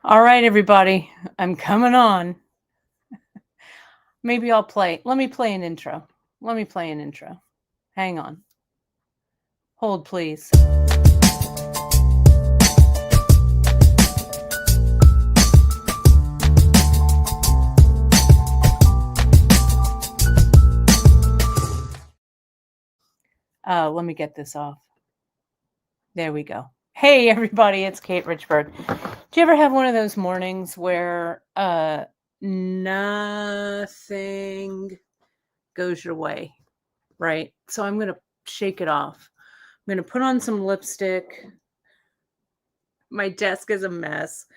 All right, everybody, I'm coming on. Maybe I'll play. Let me play an intro. Hang on. Hold, please. Let me get this off. There we go. Hey, everybody, it's Kate Richburg. Do you ever have one of those mornings where nothing goes your way, right? So I'm going to shake it off. I'm going to put on some lipstick. My desk is a mess,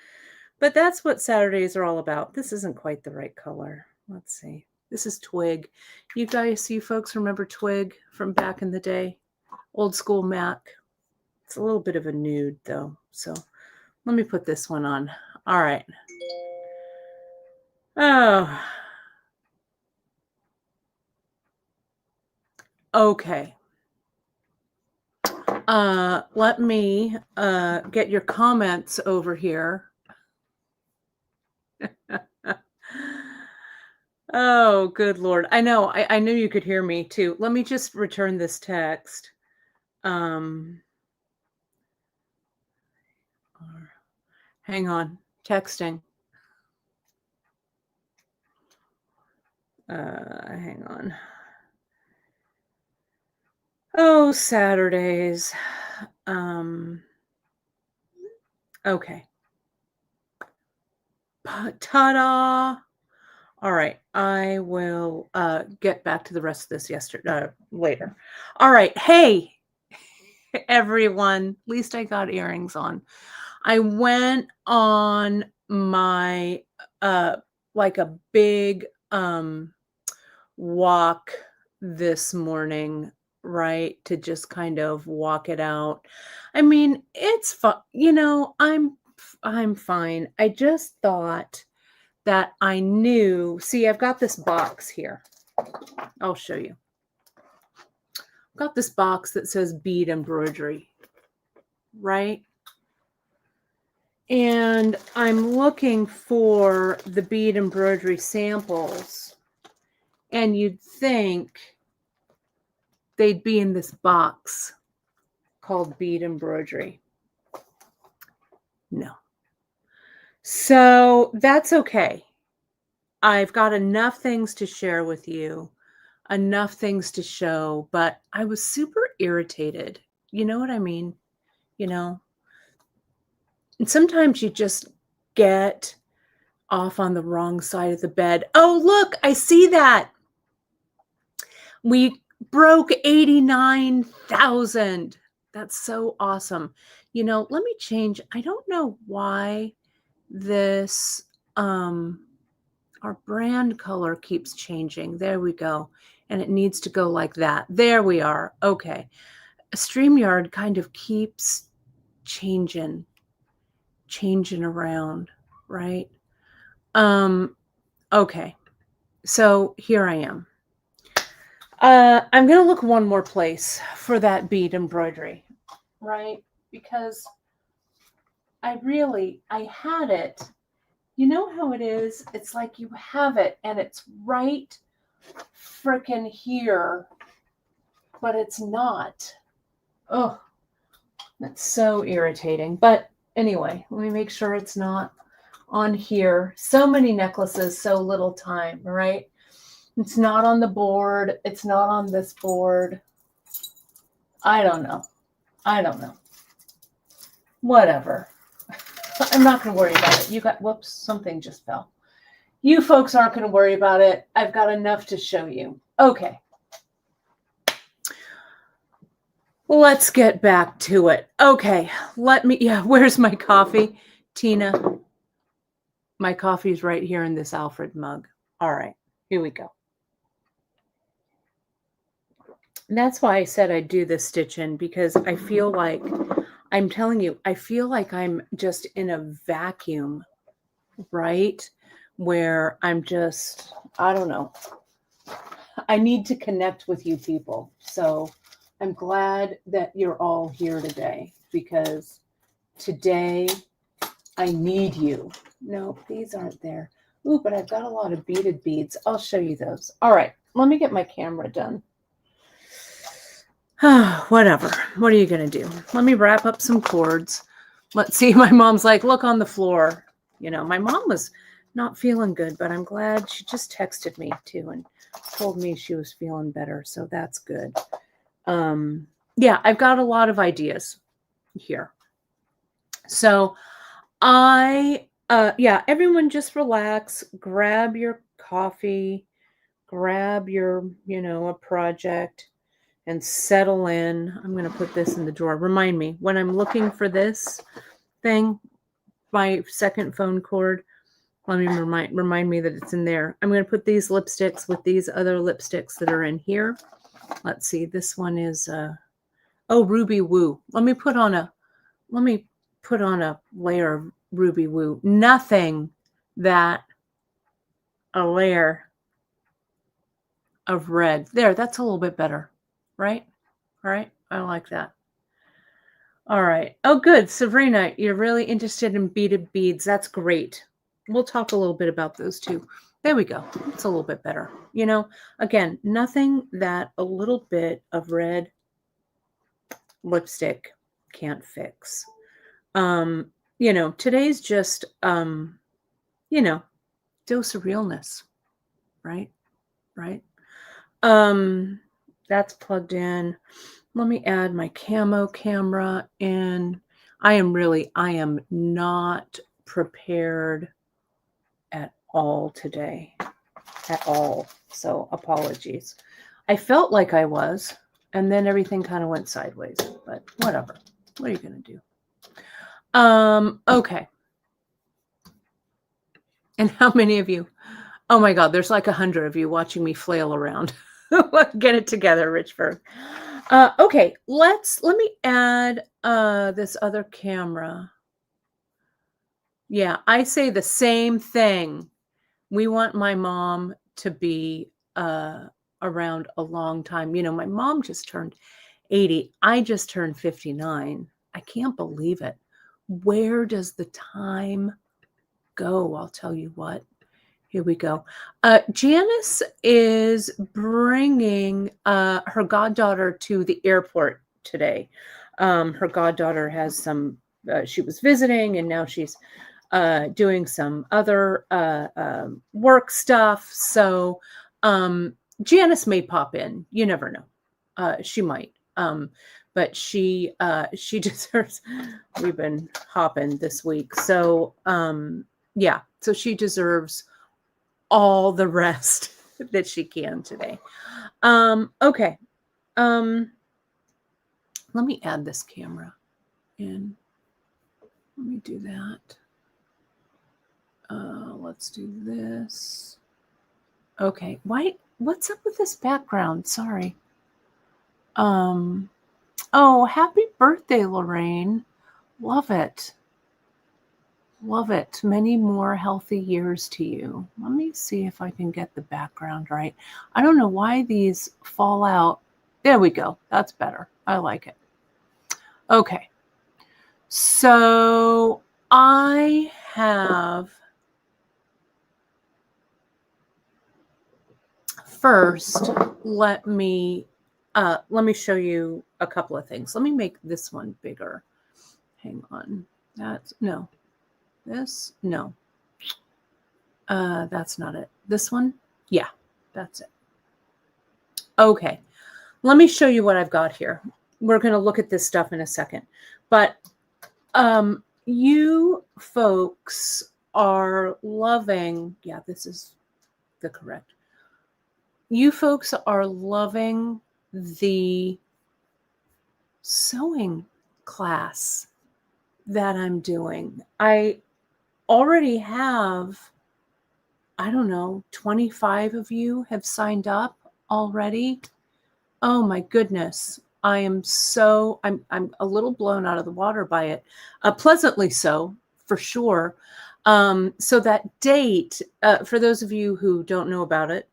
but that's what Saturdays are all about. This isn't quite the right color. Let's see. This is Twig. You folks remember Twig from back in the day? Old school MAC. It's a little bit of a nude though. So let me put this one on. All right. Oh. Okay. Let me get your comments over here. Oh, good Lord. I know. I knew you could hear me too. Let me just return this text. Hang on. Texting. Hang on. Oh, Saturdays. Okay. Ta-da! All right, I will get back to the rest of this later. All right, hey, everyone. At least I got earrings on. I went on my like a big walk this morning, right? To just kind of walk it out. I mean, it's fun. I'm fine. I just thought that I knew. See, I've got this box here. I'll show you. I've got this box that says Bead Embroidery, right? And I'm looking for the bead embroidery samples. And you'd think they'd be in this box called Bead Embroidery. No. So that's okay. I've got enough things to share with you, enough things to show, but I was super irritated. You know what I mean? And sometimes you just get off on the wrong side of the bed. Oh, look, I see that. We broke 89,000. That's so awesome. Let me change. I don't know why this, our brand color keeps changing. There we go. And it needs to go like that. There we are. Okay. StreamYard kind of keeps changing around, right? Okay. So here I am. I'm going to look one more place for that bead embroidery, right? Because I had it. You know how it is? It's like you have it and it's right frickin' here, but it's not. Oh, that's so irritating. But anyway, let me make sure it's not on here. So many necklaces, so little time, right? It's not on the board. It's not on this board. I don't know. Whatever. I'm not going to worry about it. Whoops, something just fell. You folks aren't going to worry about it. I've got enough to show you. Okay. Let's get back to it. Okay. Where's my coffee? Tina, my coffee's right here in this Alfred mug. All right, here we go. And that's why I said I'd do this stitch-in, because I feel like, I'm telling you, I feel like I'm just in a vacuum, right? Where I'm just, I don't know. I need to connect with you people. So I'm glad that you're all here today, because today I need you. No, these aren't there. Ooh, but I've got a lot of beaded beads. I'll show you those. All right, let me get my camera done. Whatever. What are you going to do? Let me wrap up some cords. Let's see. My mom's like, look on the floor. You know, my mom was not feeling good, but I'm glad she just texted me too and told me she was feeling better. So that's good. Yeah, I've got a lot of ideas here. So yeah, everyone just relax, grab your coffee, grab your, a project and settle in. I'm going to put this in the drawer. Remind me when I'm looking for this thing, my second phone cord, let me remind me that it's in there. I'm going to put these lipsticks with these other lipsticks that are in here. Let's see. This one is, Ruby Woo. Let me put on a layer of Ruby Woo. Nothing that a layer of red. There, that's a little bit better, right? All right. I like that. All right. Oh, good. Sabrina, you're really interested in beaded beads. That's great. We'll talk a little bit about those too. There we go. It's a little bit better. Again, nothing that a little bit of red lipstick can't fix. Today's just, dose of realness, right? Right. That's plugged in. Let me add my camo camera in. I am not prepared at all today. At all. So apologies. I felt like I was, and then everything kind of went sideways, but whatever. What are you going to do? Okay. And how many of you? Oh my God, there's like 100 of you watching me flail around. Get it together, Richburg. Okay, let me add this other camera. Yeah, I say the same thing. We want my mom to be around a long time. My mom just turned 80. I just turned 59. I can't believe it. Where does the time go? I'll tell you what. Here we go. Janice is bringing her goddaughter to the airport today. Her goddaughter has some, she was visiting and now she's doing some other work stuff. So Janice may pop in. You never know. She might. But she deserves, we've been hopping this week. So yeah, so she deserves all the rest that she can today. Okay. Let me add this camera in. Let me do that. Let's do this. Okay. What's up with this background? Sorry. Oh, happy birthday, Lorraine. Love it. Love it. Many more healthy years to you. Let me see if I can get the background right. I don't know why these fall out. There we go. That's better. I like it. Okay. So I have first, let me show you a couple of things. Let me make this one bigger. Hang on. That's no. This? No. That's not it. This one? Yeah, that's it. Okay. Let me show you what I've got here. We're going to look at this stuff in a second. But you folks are loving, yeah, this is the correct. You folks are loving the sewing class that I'm doing. I already have, I don't know, 25 of you have signed up already. Oh my goodness. I'm a little blown out of the water by it. Pleasantly so, for sure. So that date, for those of you who don't know about it,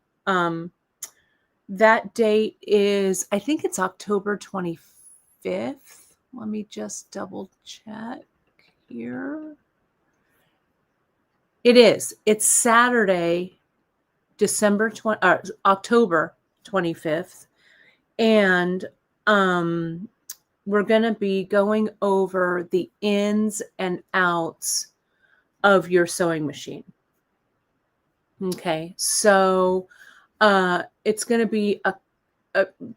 that date is, I think it's October 25th. Let me just double check here. It is. It's Saturday, October 25th. And we're going to be going over the ins and outs of your sewing machine. Okay. So it's going to be a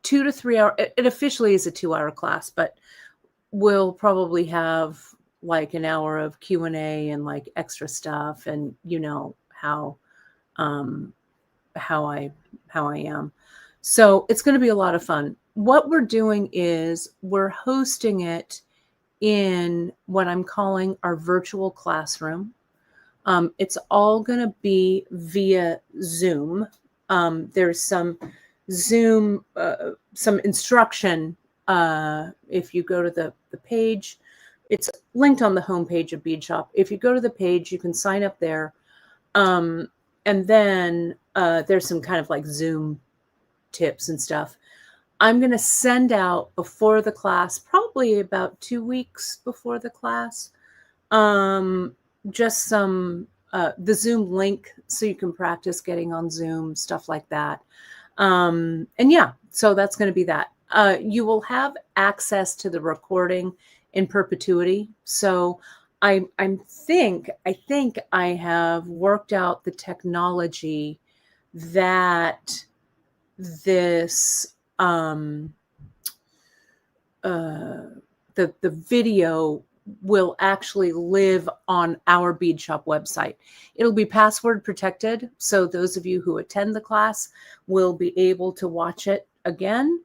2 to 3 hour, it officially is a 2-hour class, but we'll probably have like an hour of Q&A and like extra stuff, and you know how I am. So it's going to be a lot of fun. What we're doing is we're hosting it in what I'm calling our virtual classroom. It's all going to be via Zoom. There's some Zoom, some instruction. If you go to the page, it's linked on the homepage of Bead Shop. If you go to the page, you can sign up there. And then there's some kind of like Zoom tips and stuff. I'm going to send out before the class, probably about 2 weeks before the class, just some, the Zoom link so you can practice getting on Zoom, stuff like that. And yeah, so that's going to be that. You will have access to the recording in perpetuity. So I think I have worked out the technology that this the video will actually live on our Bead Shop website. It'll be password protected, so those of you who attend the class will be able to watch it again.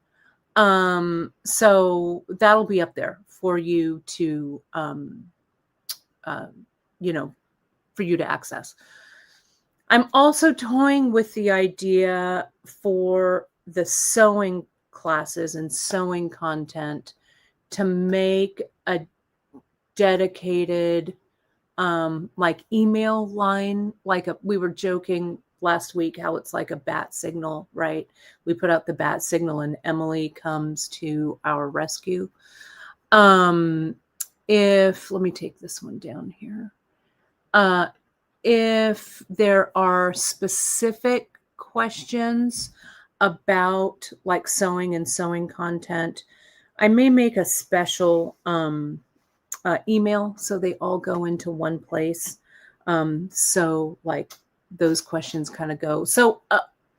So that'll be up there for you to for you to access. I'm also toying with the idea for the sewing classes and sewing content to make a dedicated like email line, like we were joking last week how it's like a bat signal, right? We put out the bat signal and Emily comes to our rescue. Let me take this one down here. If there are specific questions about like sewing and sewing content, I may make a special email so they all go into one place. So like those questions kind of go. So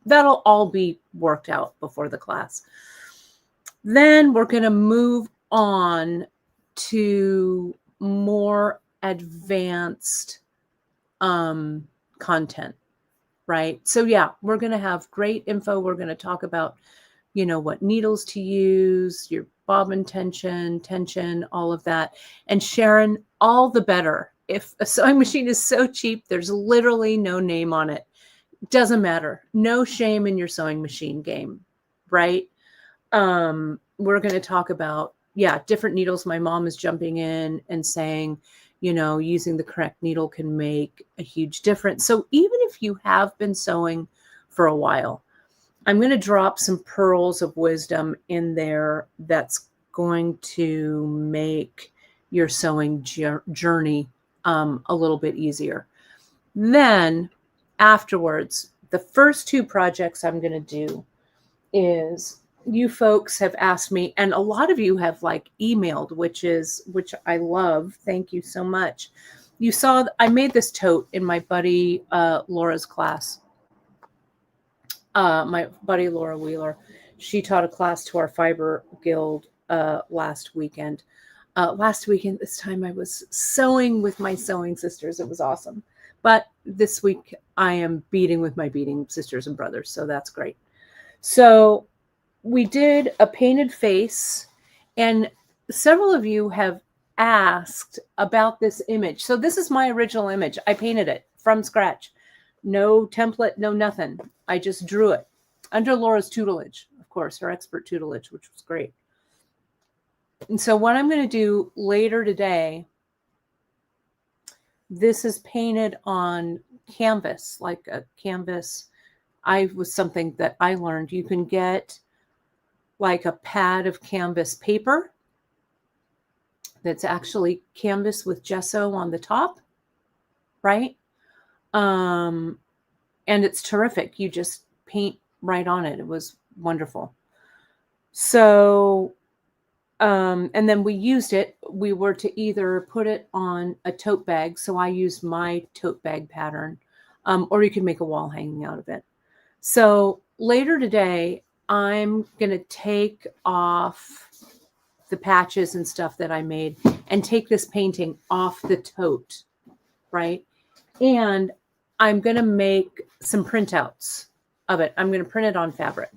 that'll all be worked out before the class. Then we're going to move on to more advanced content, right? So yeah, we're going to have great info. We're going to talk about, what needles to use, your bobbin tension, all of that. And Sharon, all the better. If a sewing machine is so cheap, there's literally no name on it. Doesn't matter. No shame in your sewing machine game, right? We're going to talk about, different needles. My mom is jumping in and saying, using the correct needle can make a huge difference. So even if you have been sewing for a while, I'm going to drop some pearls of wisdom in there that's going to make your sewing journey a little bit easier. Then afterwards, the first 2 projects I'm going to do is, you folks have asked me, and a lot of you have like emailed, which I love. Thank you so much. You saw I made this tote in my buddy Laura's class. My buddy Laura Wheeler, she taught a class to our Fiber Guild last weekend. This time I was sewing with my sewing sisters. It was awesome. But this week I am beading with my beading sisters and brothers, so that's great. So we did a painted face, and several of you have asked about this image. So this is my original image. I painted it from scratch. No template, no nothing. I just drew it under Laura's tutelage, of course, her expert tutelage, which was great. And so what I'm going to do later today, this is painted on canvas, like a canvas. Was something that I learned. You can get like a pad of canvas paper that's actually canvas with gesso on the top, right? And it's terrific. You just paint right on it. It was wonderful. So, and then we used it. We were to either put it on a tote bag. So I used my tote bag pattern, or you can make a wall hanging out of it. So later today, I'm going to take off the patches and stuff that I made and take this painting off the tote, right? And I'm going to make some printouts of it. I'm going to print it on fabric.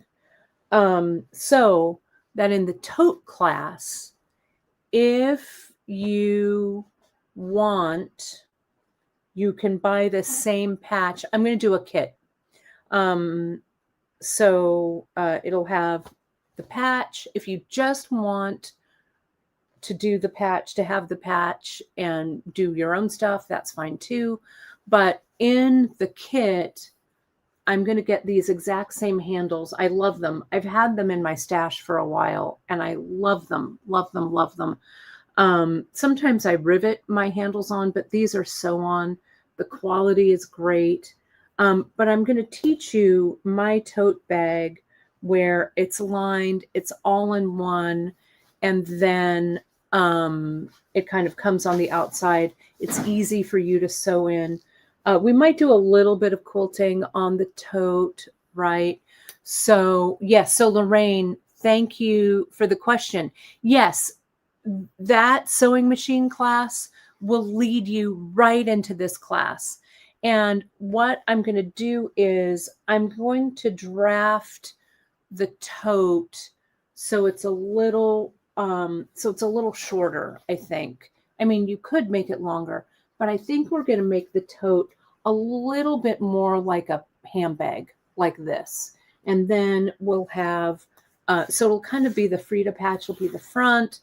So that in the tote class, if you want, you can buy the same patch. I'm going to do a kit. So it'll have the patch. If you just want to do the patch, to have the patch and do your own stuff, that's fine too. But in the kit, I'm going to get these exact same handles. I love them. I've had them in my stash for a while and I love them, love them, love them. Sometimes I rivet my handles on, but these are sew on. The quality is great. But I'm going to teach you my tote bag where it's lined, it's all in one, and then it kind of comes on the outside. It's easy for you to sew in. We might do a little bit of quilting on the tote, right? So, yes. So, Lorraine, thank you for the question. Yes, that sewing machine class will lead you right into this class. And what I'm going to do is I'm going to draft the tote so it's a little shorter, I think. I mean, you could make it longer, but I think we're going to make the tote a little bit more like a handbag, like this. And then we'll have, so it'll kind of be the Frida patch will be the front.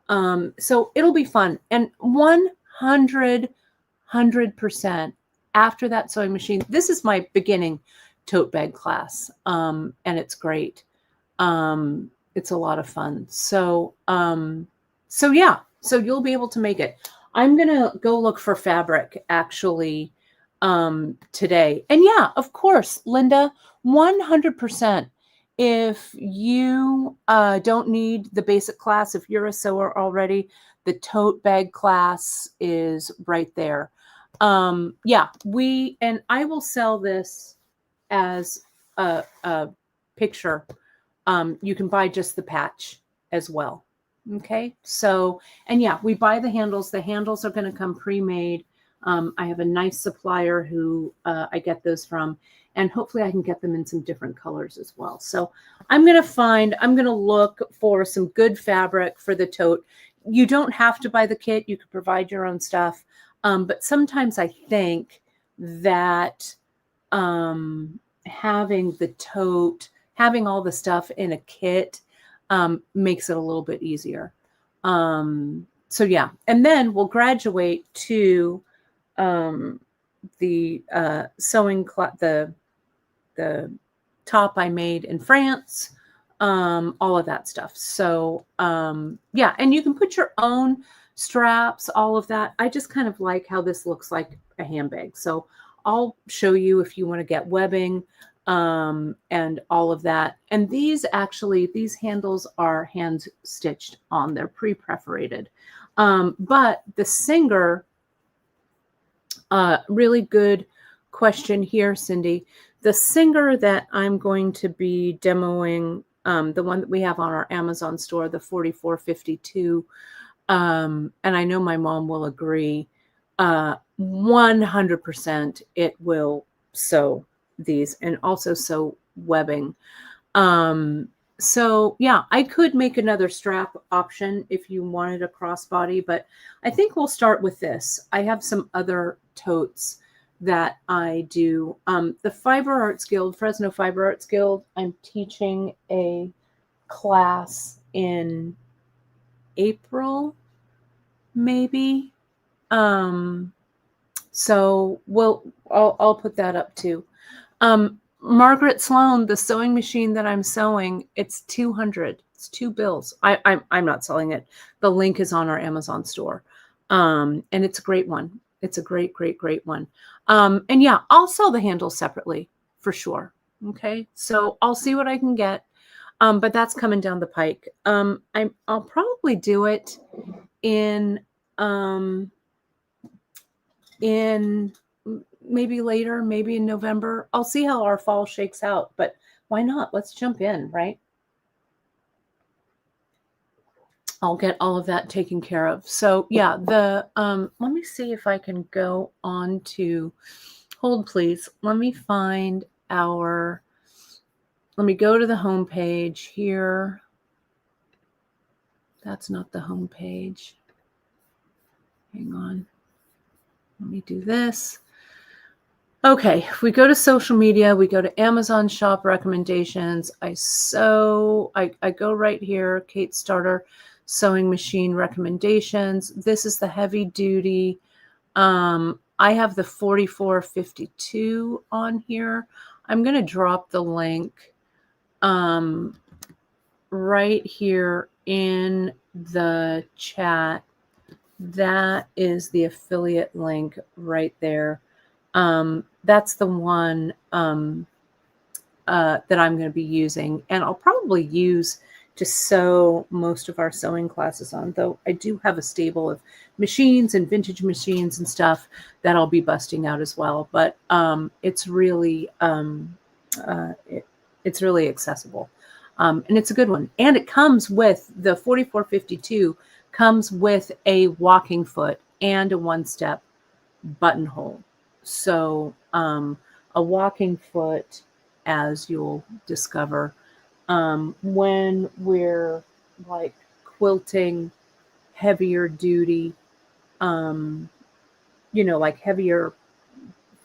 So it'll be fun. And 100% after that sewing machine, this is my beginning tote bag class. And it's great. It's a lot of fun. So yeah, so you'll be able to make it. I'm going to go look for fabric actually, today. And yeah, of course, Linda, 100%. If you don't need the basic class, if you're a sewer already, the tote bag class is right there. Yeah, and I will sell this as a picture. You can buy just the patch as well. Okay, so, and yeah, we buy the handles. The handles are going to come pre-made. I have a nice supplier who I get those from, and hopefully I can get them in some different colors as well. So I'm going to look for some good fabric for the tote. You don't have to buy the kit. You could provide your own stuff. But sometimes I think that having the tote, having all the stuff in a kit makes it a little bit easier. So yeah, and then we'll graduate to the sewing the top I made in France, all of that stuff. So yeah, and you can put your own straps, all of that. I just kind of like how this looks like a handbag. So I'll show you if you want to get webbing and all of that. And these handles are hand stitched on. They're pre-perforated. But the Singer, really good question here, Cindy. The Singer that I'm going to be demoing, the one that we have on our Amazon store, the 4452, and I know my mom will agree, 100% it will sew these and also sew webbing. So yeah, I could make another strap option if you wanted a crossbody, but I think we'll start with this. I have some other totes that I do. The Fiber Arts Guild, Fresno Fiber Arts Guild, I'm teaching a class in April, maybe. So I'll put that up too. Margaret Sloan, the sewing machine that I'm sewing, it's $200. It's $2. I'm not selling it. The link is on our Amazon store. And it's a great one. It's a great, great, great one. And yeah, I'll sell the handles separately for sure. Okay. So I'll see what I can get. But that's coming down the pike. I'll probably do it in um in maybe later, maybe in November. I'll see how our fall shakes out, but why not? Let's jump in, right? I'll get all of that taken care of. So yeah, let me see if I can go on to, hold please. Let me go to the home page here. That's not the home page. Hang on. Let me do this. Okay, if we go to social media, we go to Amazon shop recommendations. I go right here, Kate Starter sewing machine recommendations. This is the heavy duty. I have the 4452 on here. I'm going to drop the link right here in the chat. That is the affiliate link right there. That's the one that I'm going to be using, and I'll probably use to sew most of our sewing classes on, though I do have a stable of machines and vintage machines and stuff that I'll be busting out as well. But it's really it's really accessible, and it's a good one. And it comes with the 4452 comes with a walking foot and a one-step buttonhole. So a walking foot, as you'll discover, when we're like quilting heavier duty, like heavier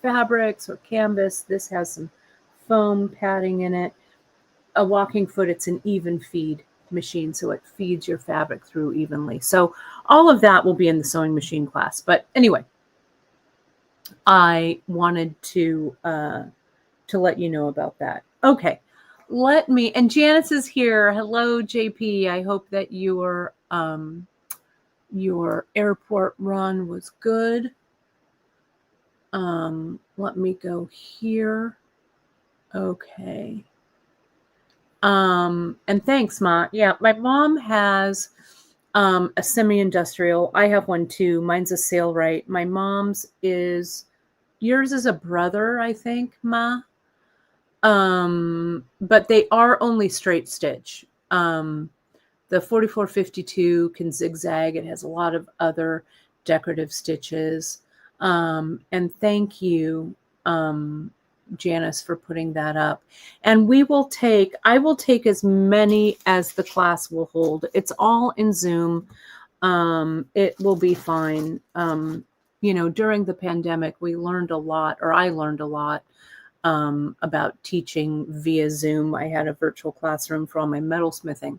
fabrics or canvas, this has some foam padding in it. A walking foot, it's an even feed machine, so it feeds your fabric through evenly. So all of that will be in the sewing machine class. But anyway, I wanted to let you know about that. Okay, and Janice is here. Hello, JP. I hope that your airport run was good. Let me go here. Okay. And thanks, Ma. Yeah, my mom has a semi-industrial. I have one too. Mine's a Sailrite. My mom's yours is a brother, I think, Ma. But they are only straight stitch. The 4452 can zigzag. It has a lot of other decorative stitches. And thank you, Janice, for putting that up. And I will take as many as the class will hold. It's all in Zoom. It will be fine. During the pandemic, we learned a lot, or I learned a lot about teaching via Zoom. I had a virtual classroom for all my metalsmithing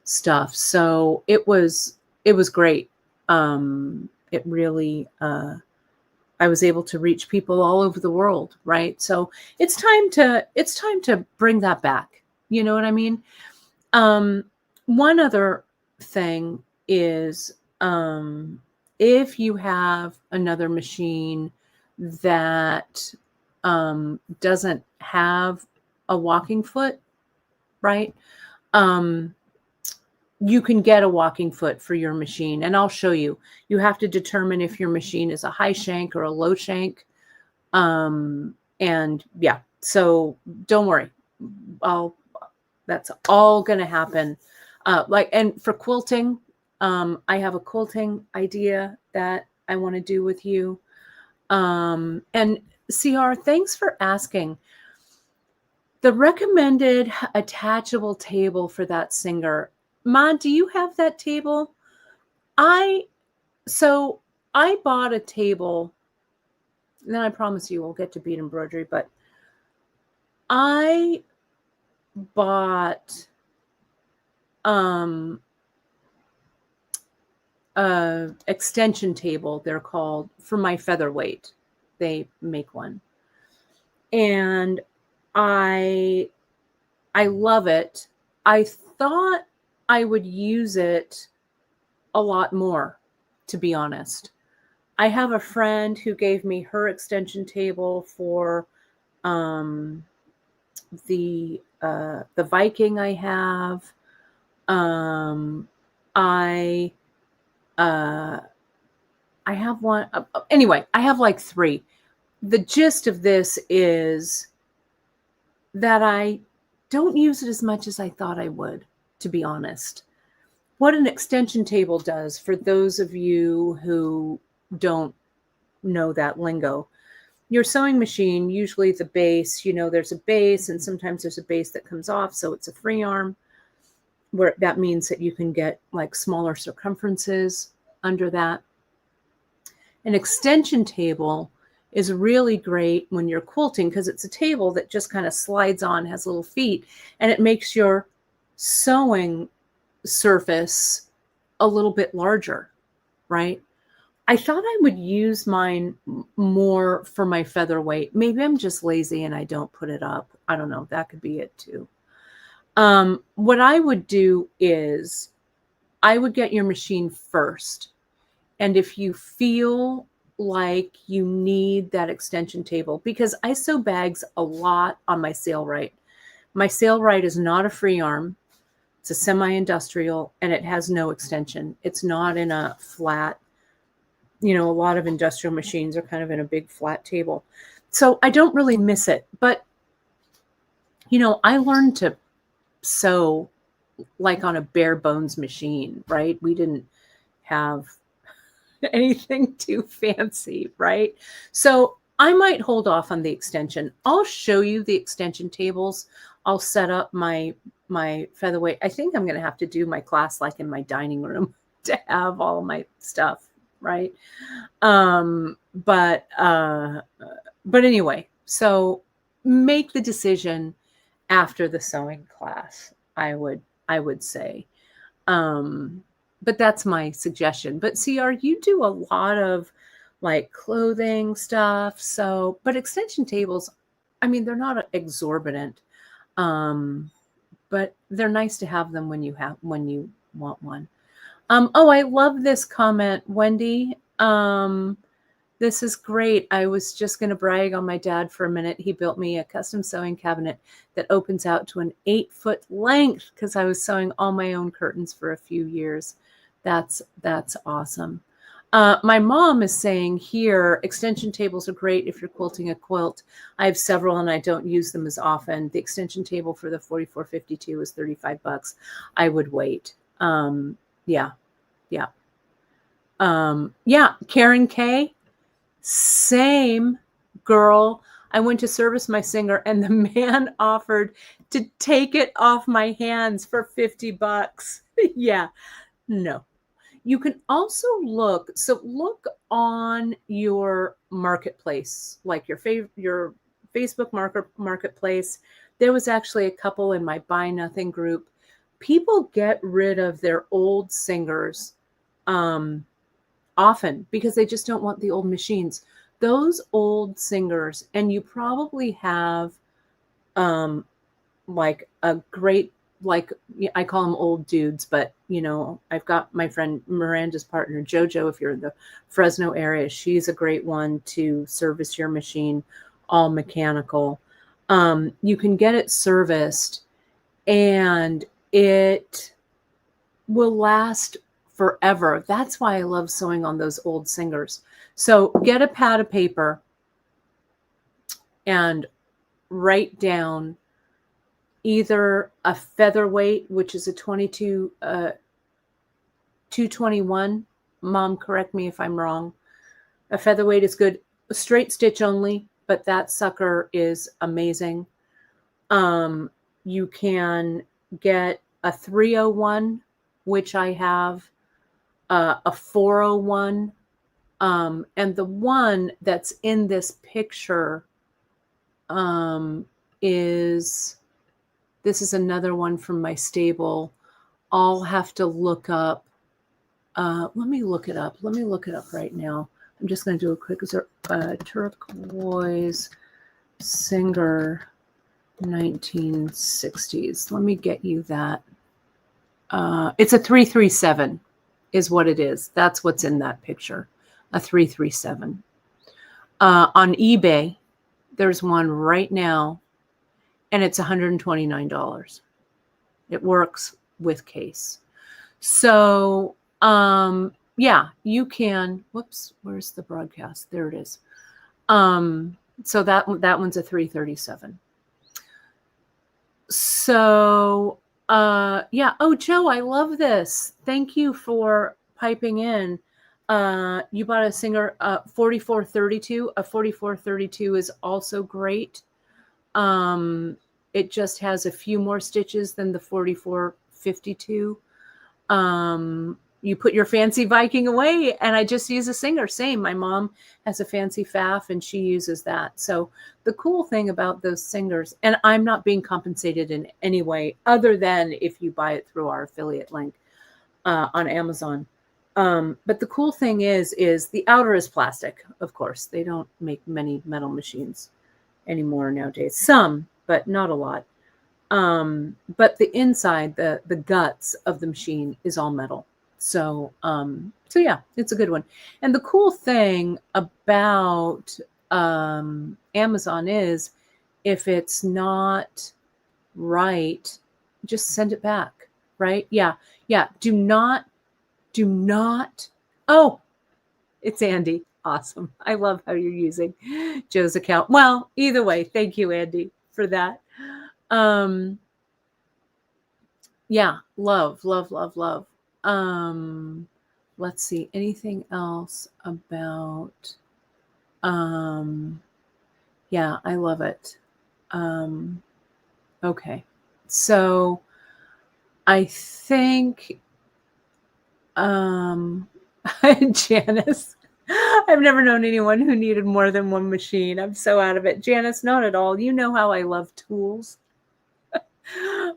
stuff. So it was great. It really, I was able to reach people all over the world, right? So it's time to bring that back. You know what I mean? One other thing is, if you have another machine that doesn't have a walking foot, right? You can get a walking foot for your machine, and I'll show you. You have to determine if your machine is a high shank or a low shank. And yeah, so don't worry. That's all going to happen. And for quilting, I have a quilting idea that I want to do with you. And CR, thanks for asking. The recommended attachable table for that singer. Ma, do you have that table? I bought a table, and then I promise you we'll get to bead embroidery, but I bought a extension table, they're called, for my featherweight. They make one. And I love it. I thought I would use it a lot more, to be honest. I have a friend who gave me her extension table for um, the Viking I have. I uh, I have one. Anyway, I have like three. The gist of this is that I don't use it as much as I thought I would, to be honest. What an extension table does, for those of you who don't know that lingo, your sewing machine, usually the base, there's a base, and sometimes there's a base that comes off, so it's a free arm, where that means that you can get like smaller circumferences under that. An extension table is really great when you're quilting because it's a table that just kind of slides on, has little feet, and it makes your sewing surface a little bit larger, right? I thought I would use mine more for my featherweight. Maybe I'm just lazy and I don't put it up. I don't know. That could be it too. What I would do is I would get your machine first. And if you feel like you need that extension table, because I sew bags a lot on my Sailrite. My Sailrite is not a free arm. It's a semi-industrial, and it has no extension. It's not in a flat, a lot of industrial machines are kind of in a big flat table. So I don't really miss it. But, I learned to sew like on a bare bones machine, right? We didn't have anything too fancy, right? So I might hold off on the extension. I'll show you the extension tables. I'll set up my featherweight. I think I'm going to have to do my class like in my dining room to have all my stuff, right? But anyway, so make the decision after the sewing class, I would say. But that's my suggestion. But CR, you do a lot of like clothing stuff. So, but extension tables, I mean, they're not exorbitant. But they're nice to have them when you want one. Oh, I love this comment, Wendy. This is great. I was just going to brag on my dad for a minute. He built me a custom sewing cabinet that opens out to an 8-foot length because I was sewing all my own curtains for a few years. That's awesome. My mom is saying here, extension tables are great if you're quilting a quilt. I have several and I don't use them as often. The extension table for the 4452 is $35. I would wait. Yeah. Karen K, same girl. I went to service my Singer and the man offered to take it off my hands for $50. Yeah, no. You can also look on your marketplace, like your Facebook marketplace. There was actually a couple in my Buy Nothing group. People get rid of their old Singers often because they just don't want the old machines. Those old Singers, and you probably have like a great, like I call them old dudes, but I've got my friend Miranda's partner, Jojo, if you're in the Fresno area, she's a great one to service your machine, all mechanical. You can get it serviced and it will last forever. That's why I love sewing on those old Singers. So get a pad of paper and write down either a featherweight, which is a 221. Mom, correct me if I'm wrong. A featherweight is good. A straight stitch only, but that sucker is amazing. You can get a 301, which I have, a 401, and the one that's in this picture this is another one from my stable. I'll have to look up. Let me look it up. Let me look it up right now. I'm just going to do a quick turquoise Singer 1960s. Let me get you that. It's a 337 is what it is. That's what's in that picture. a 337. On eBay, there's one right now, and it's $129. It works with case. So, yeah, you can. Whoops, where's the broadcast? There it is. So that one's a 337. So, yeah. Oh, Joe, I love this. Thank you for piping in. You bought a Singer 4432. A 4432 is also great. It just has a few more stitches than the 4452. You put your fancy Viking away, and I just use a Singer. Same. My mom has a fancy Pfaff, and she uses that. So the cool thing about those Singers, and I'm not being compensated in any way other than if you buy it through our affiliate link on Amazon. But the cool thing is the outer is plastic. Of course, they don't make many metal machines anymore nowadays. Some, but not a lot. But the inside, the guts of the machine is all metal. So yeah, it's a good one. And the cool thing about Amazon is if it's not right, just send it back, right? Yeah. Do not. Oh, it's Andy. Awesome. I love how you're using Joe's account. Well, either way, thank you, Andy, for that. Yeah, love. Let's see, anything else about, yeah, I love it. Okay. So I think, Janice, I've never known anyone who needed more than one machine. I'm so out of it. Janice, not at all. You know how I love tools.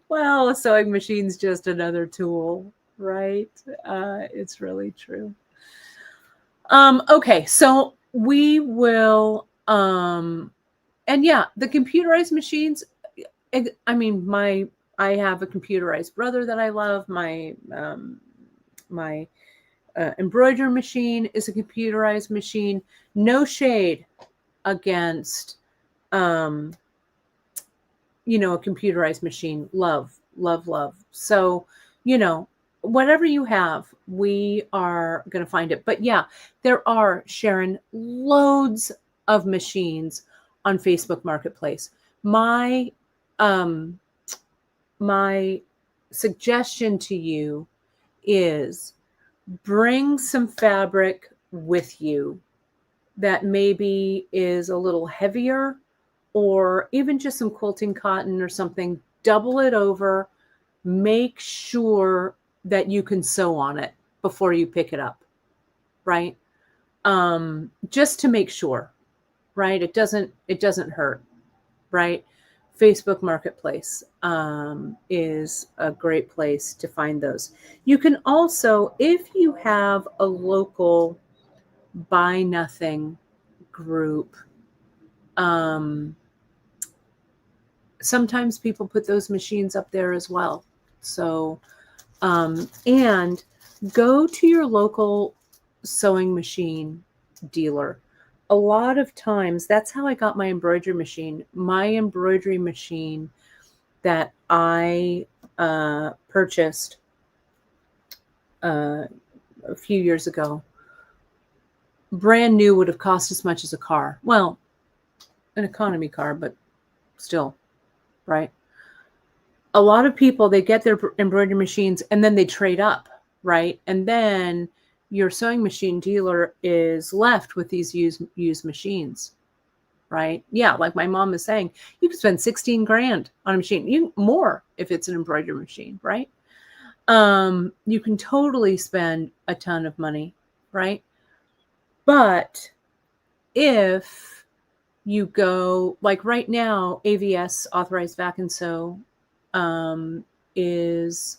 Well, a sewing machine's just another tool, right? It's really true. Okay, so we will, and yeah, the computerized machines. I mean, I have a computerized brother that I love. My embroidery machine is a computerized machine. No shade against, a computerized machine. Love. So, whatever you have, we are going to find it. But yeah, there are, Sharon, loads of machines on Facebook Marketplace. My suggestion to you is bring some fabric with you that maybe is a little heavier, or even just some quilting cotton or something. Double it over. Make sure that you can sew on it before you pick it up, right? Just to make sure, right? It doesn't hurt, right? Facebook Marketplace is a great place to find those. You can also, if you have a local Buy Nothing group, sometimes people put those machines up there as well. So, and go to your local sewing machine dealer. A lot of times, that's how I got my embroidery machine. My embroidery machine that I purchased a few years ago, brand new, would have cost as much as a car. Well, an economy car, but still, right? A lot of people, they get their embroidery machines and then they trade up, right? And then your sewing machine dealer is left with these used machines, right? Yeah, like my mom is saying, you could spend 16 grand on a machine, more if it's an embroidery machine, right? You can totally spend a ton of money, right? But if you go, like right now, AVS, Authorized Vac and Sew, is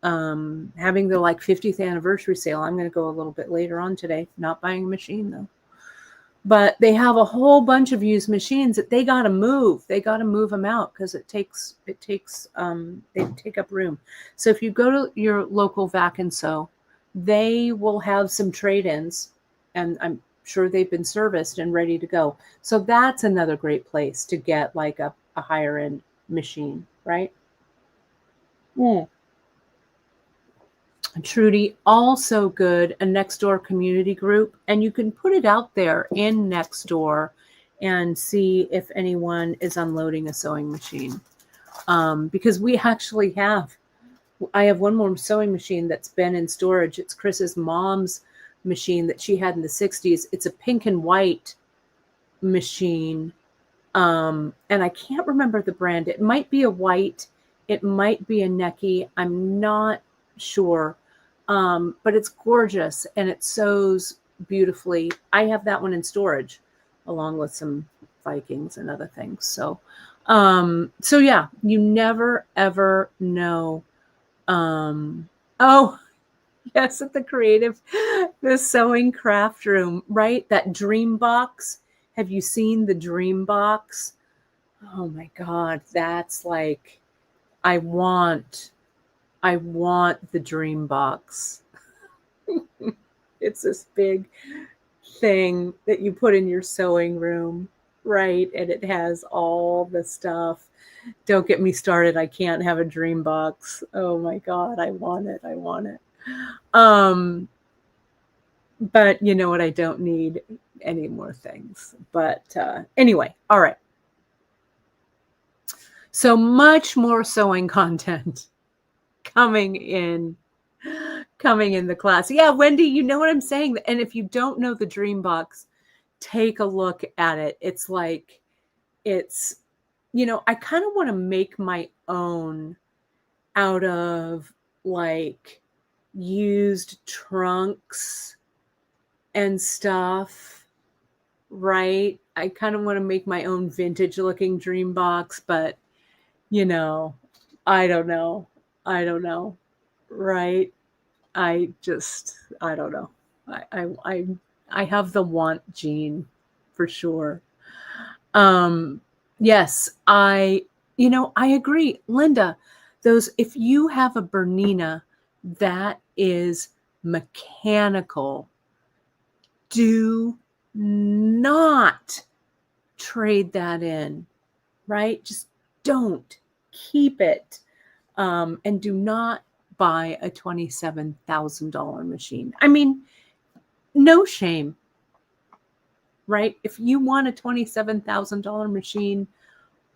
having the 50th anniversary sale. I'm going to go a little bit later on today, not buying a machine though. But they have a whole bunch of used machines that they got to move. They got to move them out because they take up room. So if you go to your local Vac and Sew, they will have some trade-ins and I'm sure they've been serviced and ready to go. So that's another great place to get like a higher end machine, right? Mm. Trudy, also good, a Nextdoor community group, and you can put it out there in Nextdoor and see if anyone is unloading a sewing machine. Because we actually I have one more sewing machine that's been in storage. It's Chris's mom's machine that she had in the 60s. It's a pink and white machine. And I can't remember the brand. It might be a white, it might be a Necky. I'm not sure. But it's gorgeous and it sews beautifully. I have that one in storage along with some Vikings and other things. So yeah, you never ever know. Oh, yes, at the sewing craft room, right? That dream box. Have you seen the dream box? Oh my God, that's like, I want the dream box. It's this big thing that you put in your sewing room, right? And it has all the stuff. Don't get me started. I can't have a dream box. Oh my God, I want it. I want it. But you know what? I don't need any more things. But anyway, all right. So much more sewing content coming in the class. Yeah, Wendy, you know what I'm saying? And if you don't know the dream box, take a look at it. It's like, I kind of want to make my own out of like used trunks and stuff, right? I kind of want to make my own vintage looking dream box, but I don't know. Right? I don't know. I have the want gene for sure. Yes, I agree. Linda, if you have a Bernina that is mechanical, do not trade that in, right? Just don't. Keep it. And do not buy a $27,000 machine. I mean, no shame, right? If you want a $27,000 machine,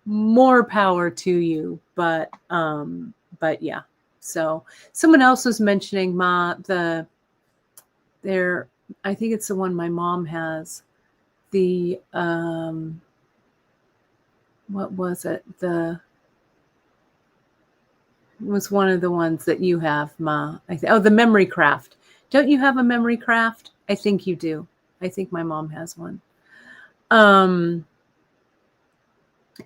more power to you. But yeah. So someone else was mentioning I think it's the one my mom has. The what was it? It was one of the ones that you have, Ma. The Memory Craft. Don't you have a Memory Craft? I think you do. I think my mom has one.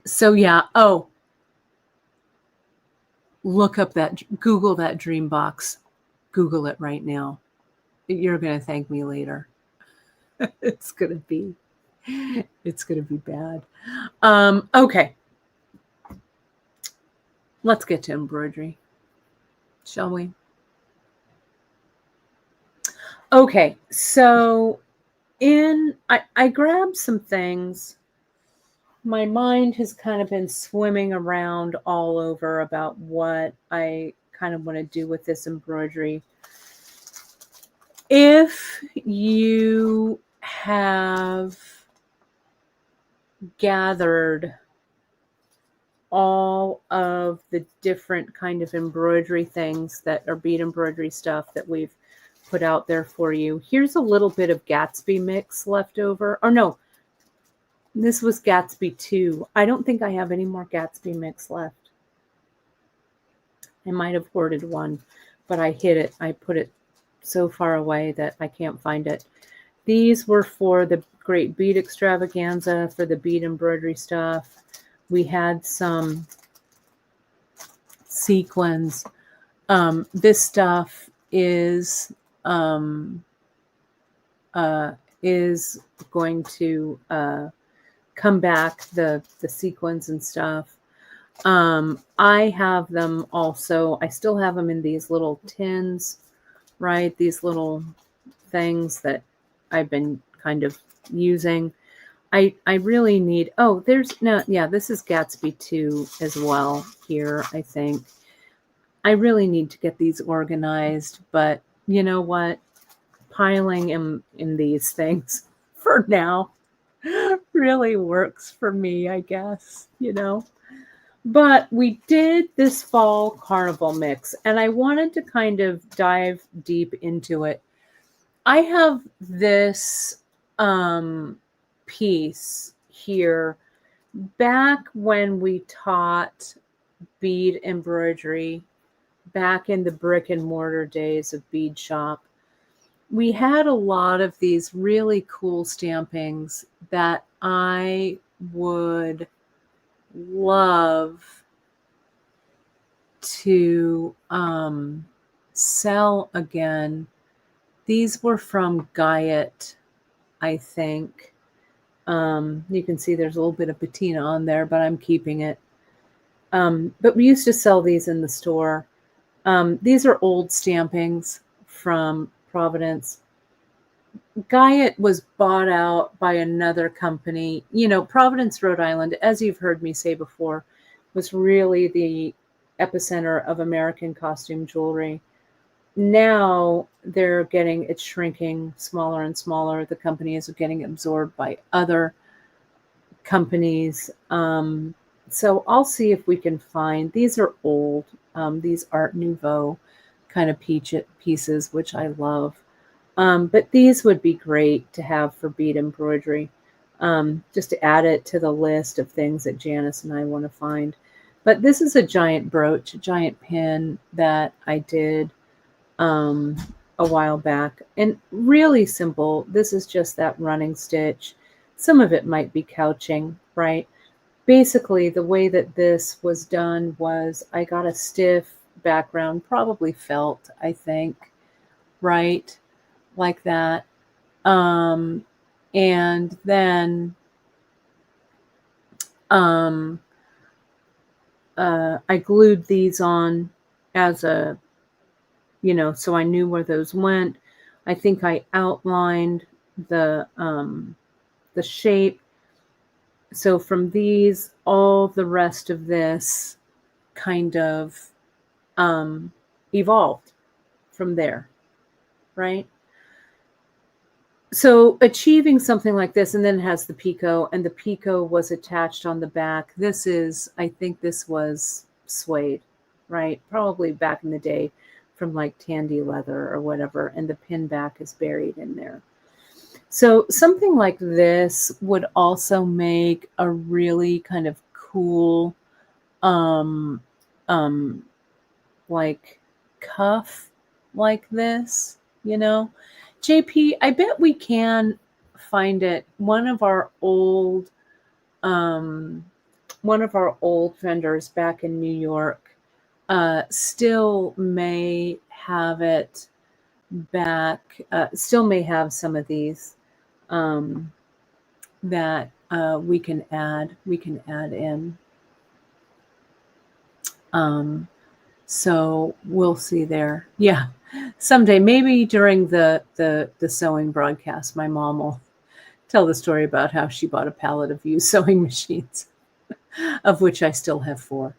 So yeah. Oh, Google that dream box. Google it right now. You're going to thank me later. It's going to be bad. Okay. Let's get to embroidery, shall we? Okay, so I grabbed some things. My mind has kind of been swimming around all over about what I kind of want to do with this embroidery. If you have gathered all of the different kind of embroidery things that are bead embroidery stuff that we've put out there for you. Here's a little bit of Gatsby mix left over. Or no, this was Gatsby 2. I don't think I have any more Gatsby mix left. I might have hoarded one, but I hid it. I put it so far away that I can't find it. These were for the Great Bead Extravaganza, for the bead embroidery stuff. We had some sequins. This stuff is going to come back, the sequins and stuff. I have them also. I still have them in these little tins, right? These little things that I've been kind of using. I really need, oh, there's no, yeah, this is Gatsby 2 as well here, I think. I really need to get these organized, but you know what? Piling in these things for now really works for me, I guess, you know. But we did this fall carnival mix, and I wanted to kind of dive deep into it. I have this piece here back when we taught bead embroidery back in the brick and mortar days of bead shop. We had a lot of these really cool stampings that I would love to sell again. These were from Guyot, I think. You can see there's a little bit of patina on there, but I'm keeping it. But we used to sell these in the store. These are old stampings from Providence. Guyot was bought out by another company. You know, Providence, Rhode Island, as you've heard me say before, was really the epicenter of American costume jewelry. Now it's shrinking smaller and smaller. The company is getting absorbed by other companies. So I'll see if we can find, these are old, these Art Nouveau kind of pieces, which I love. But these would be great to have for bead embroidery, just to add it to the list of things that Janice and I want to find. But this is a giant brooch, a giant pin that I did a while back. And really simple. This is just that running stitch. Some of it might be couching, right? Basically, the way that this was done was I got a stiff background, probably felt, I think, right? Like that. And then I glued these on as a, you know, so I knew where those went. I think I outlined the shape. So from these, all the rest of this kind of evolved from there, right? So achieving something like this, and then it has the picot, and the picot was attached on the back. This is, I think this was suede, right? Probably back in the day from like Tandy leather or whatever, and the pin back is buried in there. So something like this would also make a really kind of cool, like cuff like this, you know. JP, I bet we can find it. One of our old vendors back in New York still may have it back, still may have some of these that we can add in. So we'll see there. Yeah. Someday, maybe during the sewing broadcast, my mom will tell the story about how she bought a pallet of used sewing machines, of which I still have 4.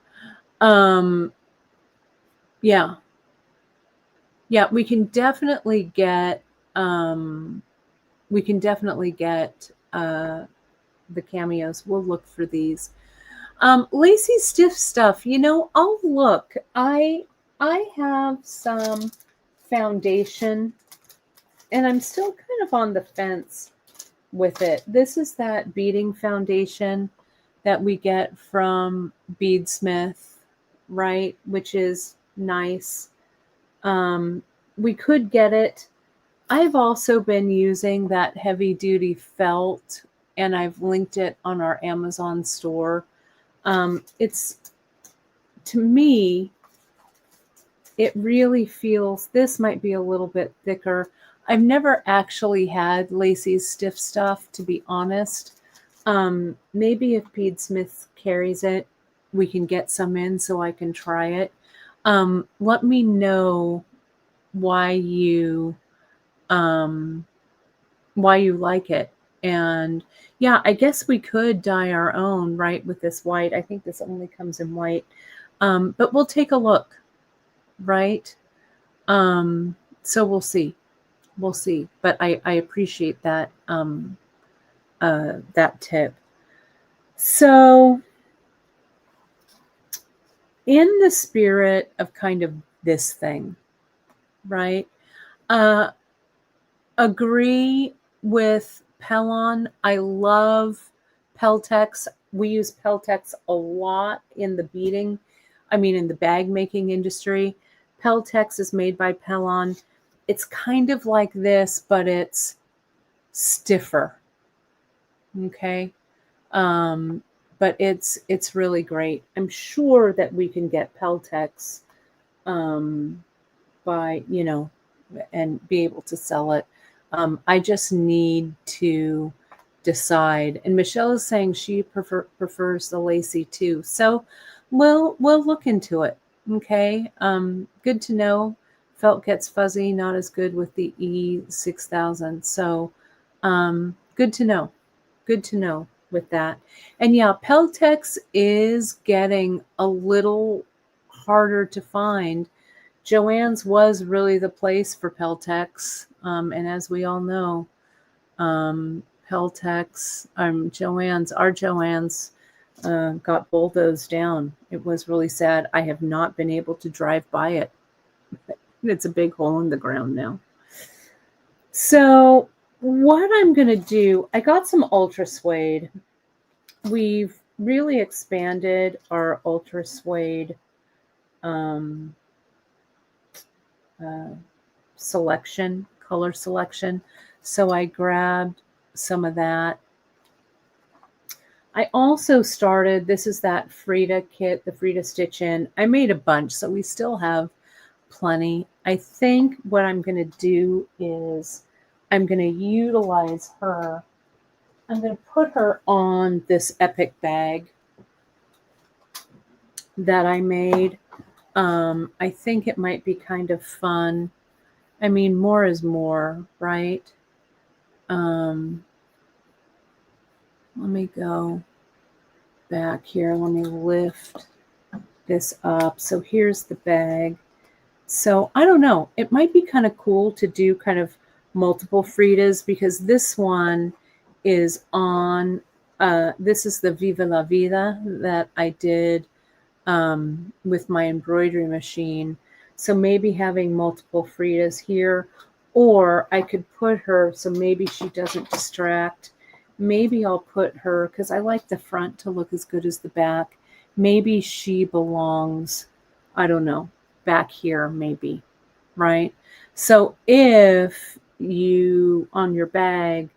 Yeah. Yeah, we can definitely get the cameos. We'll look for these. Lacy stiff stuff, you know, I'll look. I have some foundation, and I'm still kind of on the fence with it. This is that beading foundation that we get from Beadsmith, right? Which is nice. We could get it. I've also been using that heavy duty felt, and I've linked it on our Amazon store. It's, to me, it really feels, this might be a little bit thicker. I've never actually had Lacy's stiff stuff, to be honest. Maybe if Beadsmith carries it, we can get some in so I can try it. Let me know why you why you like it. And yeah, I guess we could dye our own, right, with this white. I think this only comes in white. But we'll take a look, right? So we'll see. We'll see. But I appreciate that that tip. So in the spirit of kind of this thing, right? Uh, agree with Pellon. I love Peltex. We use Peltex a lot in the beading, in the bag making industry. Peltex is made by Pellon. It's kind of like this, but it's stiffer. Okay. But it's really great. I'm sure that we can get Peltex by, and be able to sell it. I just need to decide. And Michelle is saying she prefers the lacy too. So we'll look into it. Okay. Good to know. Felt gets fuzzy, not as good with the E6000. So good to know. Good to know with that. And yeah, Peltex is getting a little harder to find. Joann's was really the place for Peltex. And as we all know, Peltex, Joann's, our Joann's got bulldozed down. It was really sad. I have not been able to drive by it. It's a big hole in the ground now. So what I'm going to do, I got some ultra suede. We've really expanded our ultra suede selection, color selection. So I grabbed some of that. I also started, this is that Frida kit, the Frida Stitch In. I made a bunch, so we still have plenty. I think what I'm going to do is I'm going to utilize her. I'm going to put her on this epic bag that I made. I think it might be kind of fun. More is more, right? Let me go back here. Let me lift this up. So here's the bag. So I don't know. It might be kind of cool to do kind of multiple Fridas because this one is on, this is the Viva la Vida that I did with my embroidery machine. So maybe having multiple Fridas here, or I could put her so maybe she doesn't distract. Maybe I'll put her, because I like the front to look as good as the back. Maybe she belongs, I don't know, back here maybe, right? So if you, on your bag,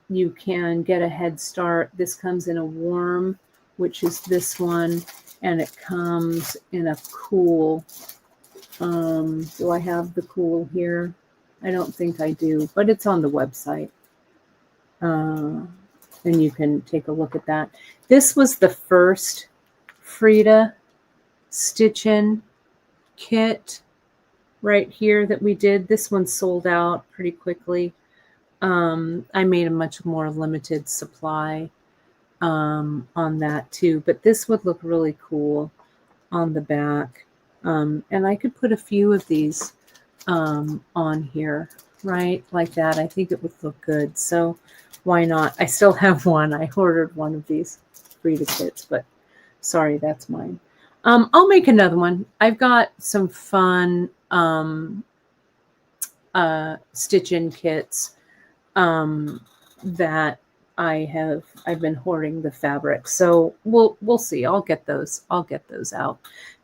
you can get a head start. This comes in a warm, which is this one, and it comes in a cool. Do I have the cool here? I don't think I do, but it's on the website. And you can take a look at that. This was the first Frida Stitch In kit right here that we did. This one sold out pretty quickly. I made a much more limited supply on that too, but this would look really cool on the back. And I could put a few of these on here, right? Like that. I think it would look good. So why not? I still have one. I ordered one of these Frida kits, but sorry, that's mine. I'll make another one. I've got some fun stitch in kits that I've been hoarding the fabric. So we'll see. I'll get those out.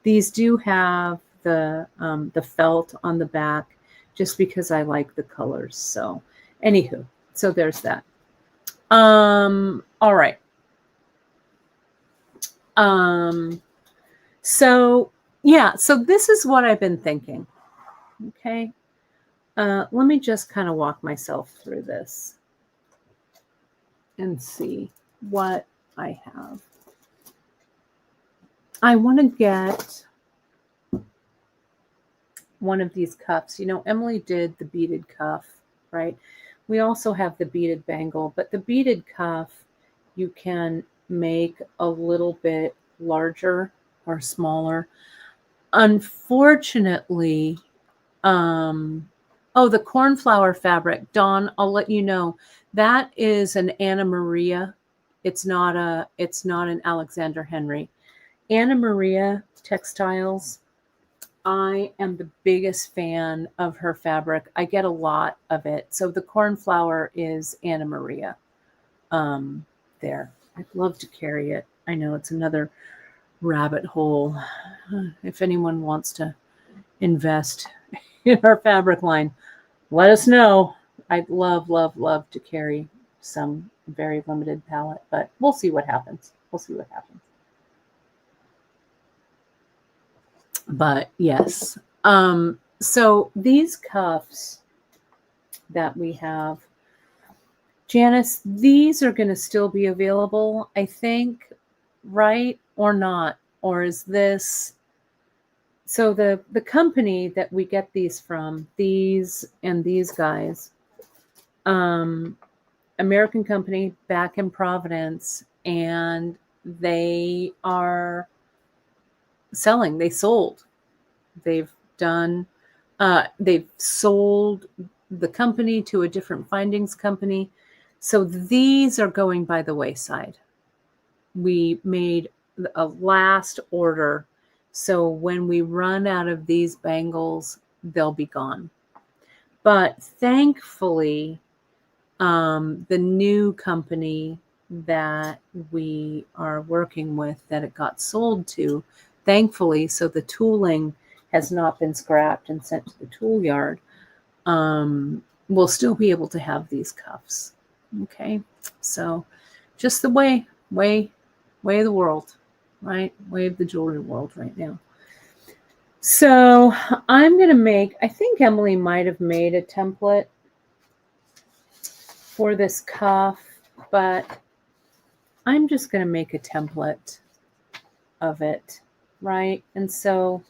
These do have the felt on the back just because I like the colors. So anywho, so there's that. All right. So yeah, so this is what I've been thinking. Okay. Let me just kind of walk myself through this and see what I have. I want to get one of these cuffs. You know, Emily did the beaded cuff, right? We also have the beaded bangle, but the beaded cuff you can make a little bit larger or smaller. Unfortunately, oh, the cornflower fabric, Dawn, I'll let you know. That is an Anna Maria. It's not an Alexander Henry. Anna Maria Textiles. I am the biggest fan of her fabric. I get a lot of it. So the cornflower is Anna Maria. There. I'd love to carry it. I know it's another rabbit hole. If anyone wants to invest in our fabric line, let us know. I'd love, love, love to carry some very limited palette, but we'll see what happens. We'll see what happens. But yes. So these cuffs that we have, Janice, these are going to still be available, I think, right? Or not? Or is this... So the company that we get these from, these and these guys, American company back in Providence, and they are selling. They sold. They've done. They've sold the company to a different findings company. So these are going by the wayside. We made a last order. So when we run out of these bangles, they'll be gone. But thankfully, the new company that we are working with, that it got sold to, thankfully, so the tooling has not been scrapped and sent to the tool yard, we'll still be able to have these cuffs. Okay, so just the way of the world, right? Way of the jewelry world right now. So I'm going to make, I think Emily might have made a template for this cuff, but I'm just going to make a template of it, right? And so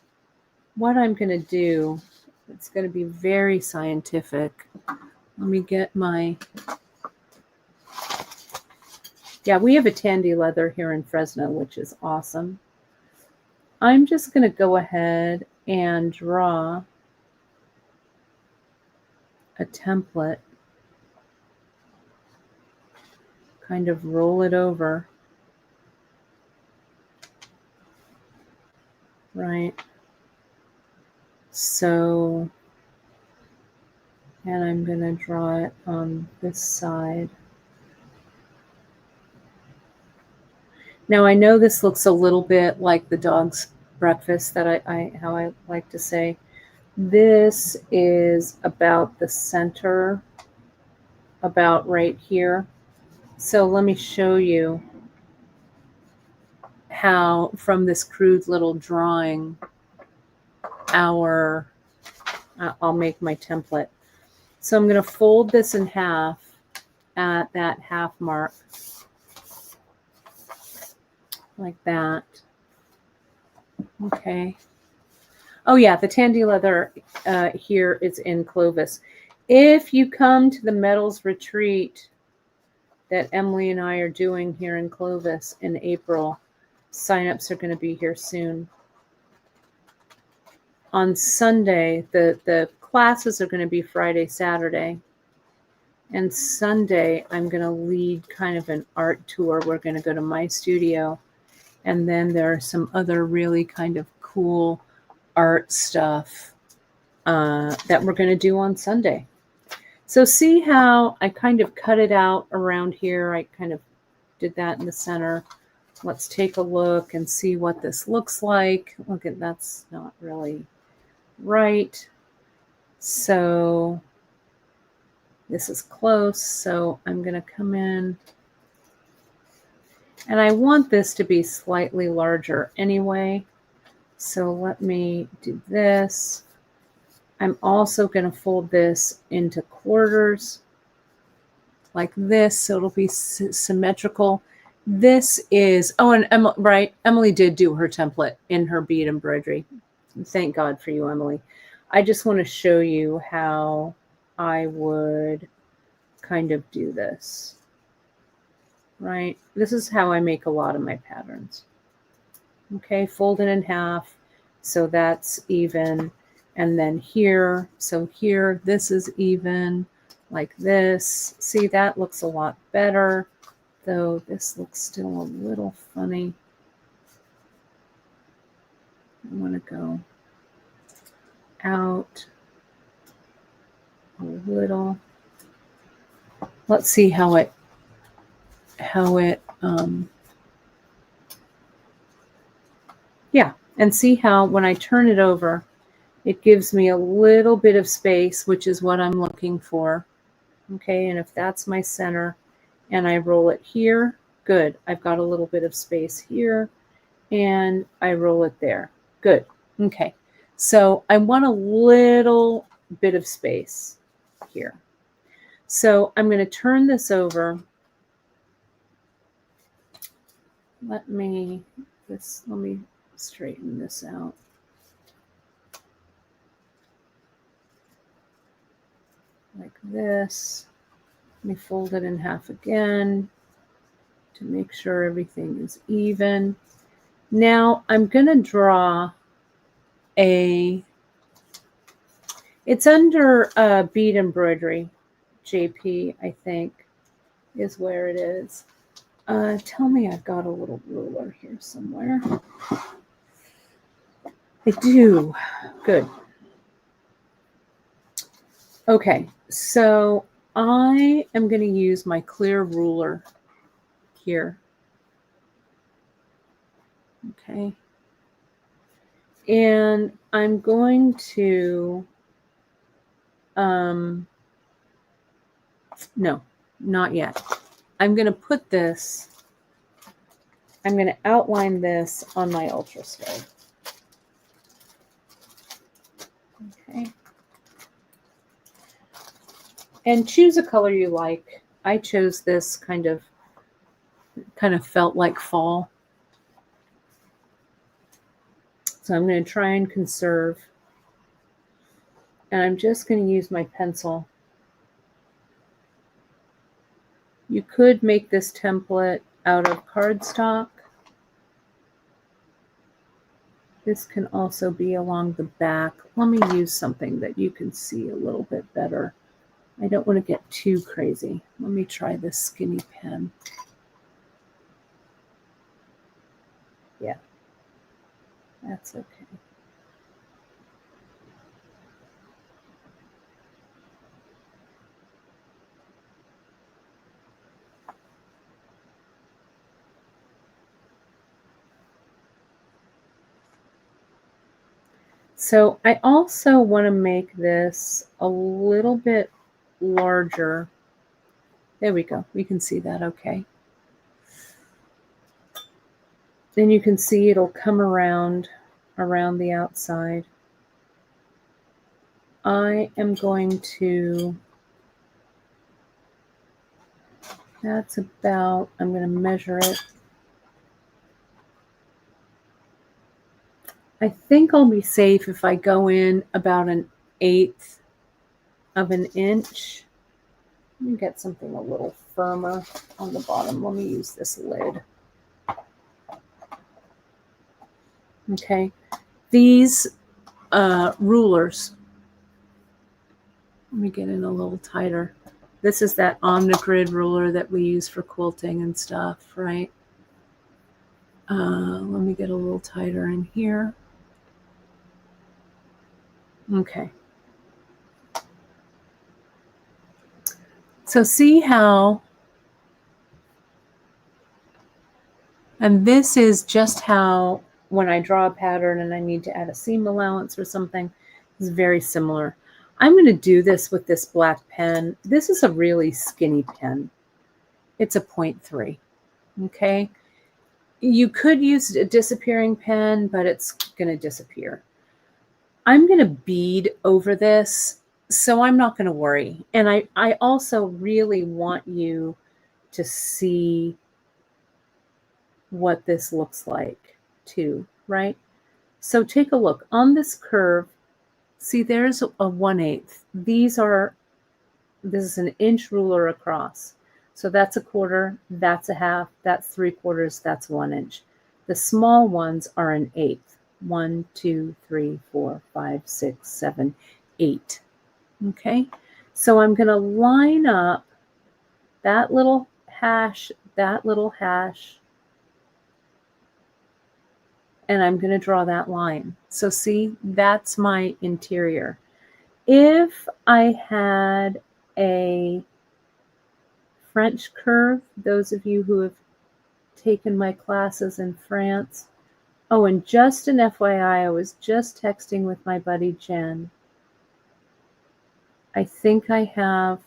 what I'm going to do, it's going to be very scientific. Let me get my... Yeah, we have a Tandy leather here in Fresno, which is awesome. I'm just going to go ahead and draw a template, kind of roll it over, right? So, and I'm going to draw it on this side. Now I know this looks a little bit like the dog's breakfast that how I like to say. This is about the center, about right here. So let me show you how, from this crude little drawing, I'll make my template. So I'm going to fold this in half at that half mark, like that. Okay. Oh yeah, the Tandy leather here is in Clovis. If you come to the Metals Retreat that Emily and I are doing here in Clovis in April, signups are going to be here soon. On Sunday, the classes are going to be Friday, Saturday. And Sunday, I'm going to lead kind of an art tour. We're going to go to my studio. And then there are some other really kind of cool art stuff that we're going to do on Sunday. So see how I kind of cut it out around here. I kind of did that in the center. Let's take a look and see what this looks like. Look at, that's not really right. So this is close. So I'm going to come in. And I want this to be slightly larger anyway. So let me do this. I'm also going to fold this into quarters like this, so it'll be symmetrical. This is, oh, and Emily did do her template in her bead embroidery. Thank God for you, Emily. I just want to show you how I would kind of do this, right? This is how I make a lot of my patterns. Okay, fold it in half, so that's even. And then here, so here, this is even, like this. See, that looks a lot better, though this looks still a little funny. I want to go out a little. Let's see how it yeah, and see how when I turn it over, it gives me a little bit of space, which is what I'm looking for. Okay, and if that's my center and I roll it here, good. I've got a little bit of space here and I roll it there. Good. Okay, so I want a little bit of space here. So I'm going to turn this over. Let me straighten this out. Like this. Let me fold it in half again to make sure everything is even. Now I'm going to draw it's under Bead Embroidery, JP, I think, is where it is. Tell me I've got a little ruler here somewhere. I do. Good. Okay, so I am going to use my clear ruler here. Okay. And I'm going to, no, not yet. I'm going to put this, I'm going to outline this on my Ultra Scope. Okay. And choose a color you like. I chose this kind of felt like fall. So I'm going to try and conserve. And I'm just going to use my pencil. You could make this template out of cardstock. This can also be along the back. Let me use something that you can see a little bit better. I don't want to get too crazy. Let me try this skinny pen. Yeah, that's okay. So I also want to make this a little bit larger. There we go. We can see that okay. Then you can see it'll come around the outside. I am going to, that's about, I'm going to measure it. I think I'll be safe if I go in about 1/8 of an inch. Let me get something a little firmer on the bottom. Let me use this lid. Okay, these rulers, let me get in a little tighter. This is that on-the-grid ruler that we use for quilting and stuff, right? Let me get a little tighter in here. Okay. So see how, and this is just how when I draw a pattern and I need to add a seam allowance or something, it's very similar. I'm going to do this with this black pen. This is a really skinny pen. It's a 0.3. Okay. You could use a disappearing pen, but it's going to disappear. I'm going to bead over this, so I'm not going to worry. And I also really want you to see what this looks like too, right? So take a look on this curve. See, there's a 1/8. These are this is an inch ruler across. So that's a quarter, that's a half, that's 3/4, that's 1 inch. The small ones are an eighth. 1, 2, 3, 4, 5, 6, 7, 8. Okay, so I'm going to line up that little hash, and I'm going to draw that line. So see, that's my interior. If I had a French curve, those of you who have taken my classes in France. Oh, and just an FYI, I was just texting with my buddy Jen. I think I have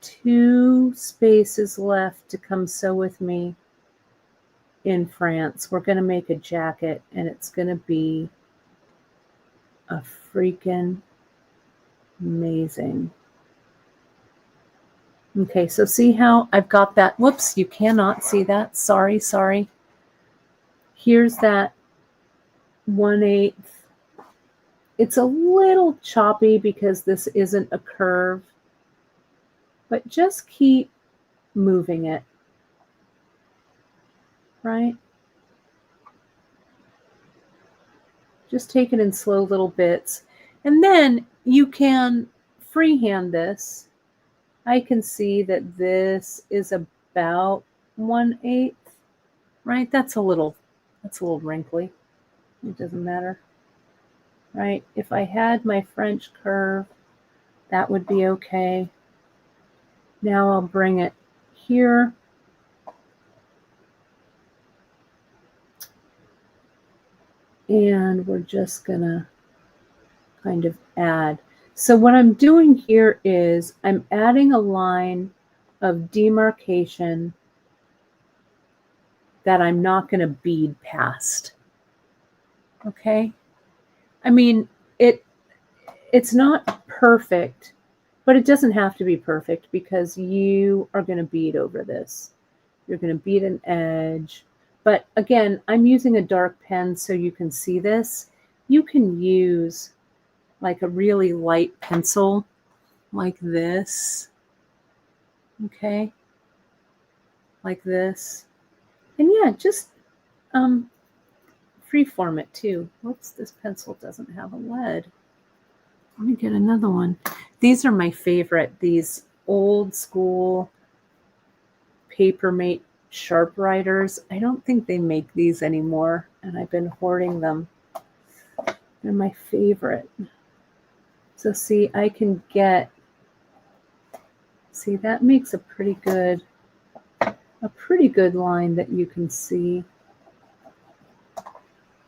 2 spaces left to come sew with me in France. We're going to make a jacket, and it's going to be a freaking amazing. Okay, so see how I've got that. Whoops, you cannot see that. Sorry. Here's that 1/8. It's a little choppy because this isn't a curve, but just keep moving it, right? Just take it in slow little bits. And then you can freehand this. I can see that this is about 1/8, right? That's a little wrinkly. It doesn't matter, right? If I had my French curve, that would be okay. Now I'll bring it here. And we're just gonna kind of add. So what I'm doing here is I'm adding a line of demarcation that I'm not going to bead past. Okay? I mean, it's not perfect, but it doesn't have to be perfect because you are going to bead over this. You're going to bead an edge. But again, I'm using a dark pen so you can see this. You can use like a really light pencil like this. Okay? Like this. And yeah, just freeform it too. Whoops, this pencil doesn't have a lead. Let me get another one. These are my favorite. These old school Papermate sharp writers. I don't think they make these anymore, and I've been hoarding them. They're my favorite. So see, I can get, see, that makes a pretty good line that you can see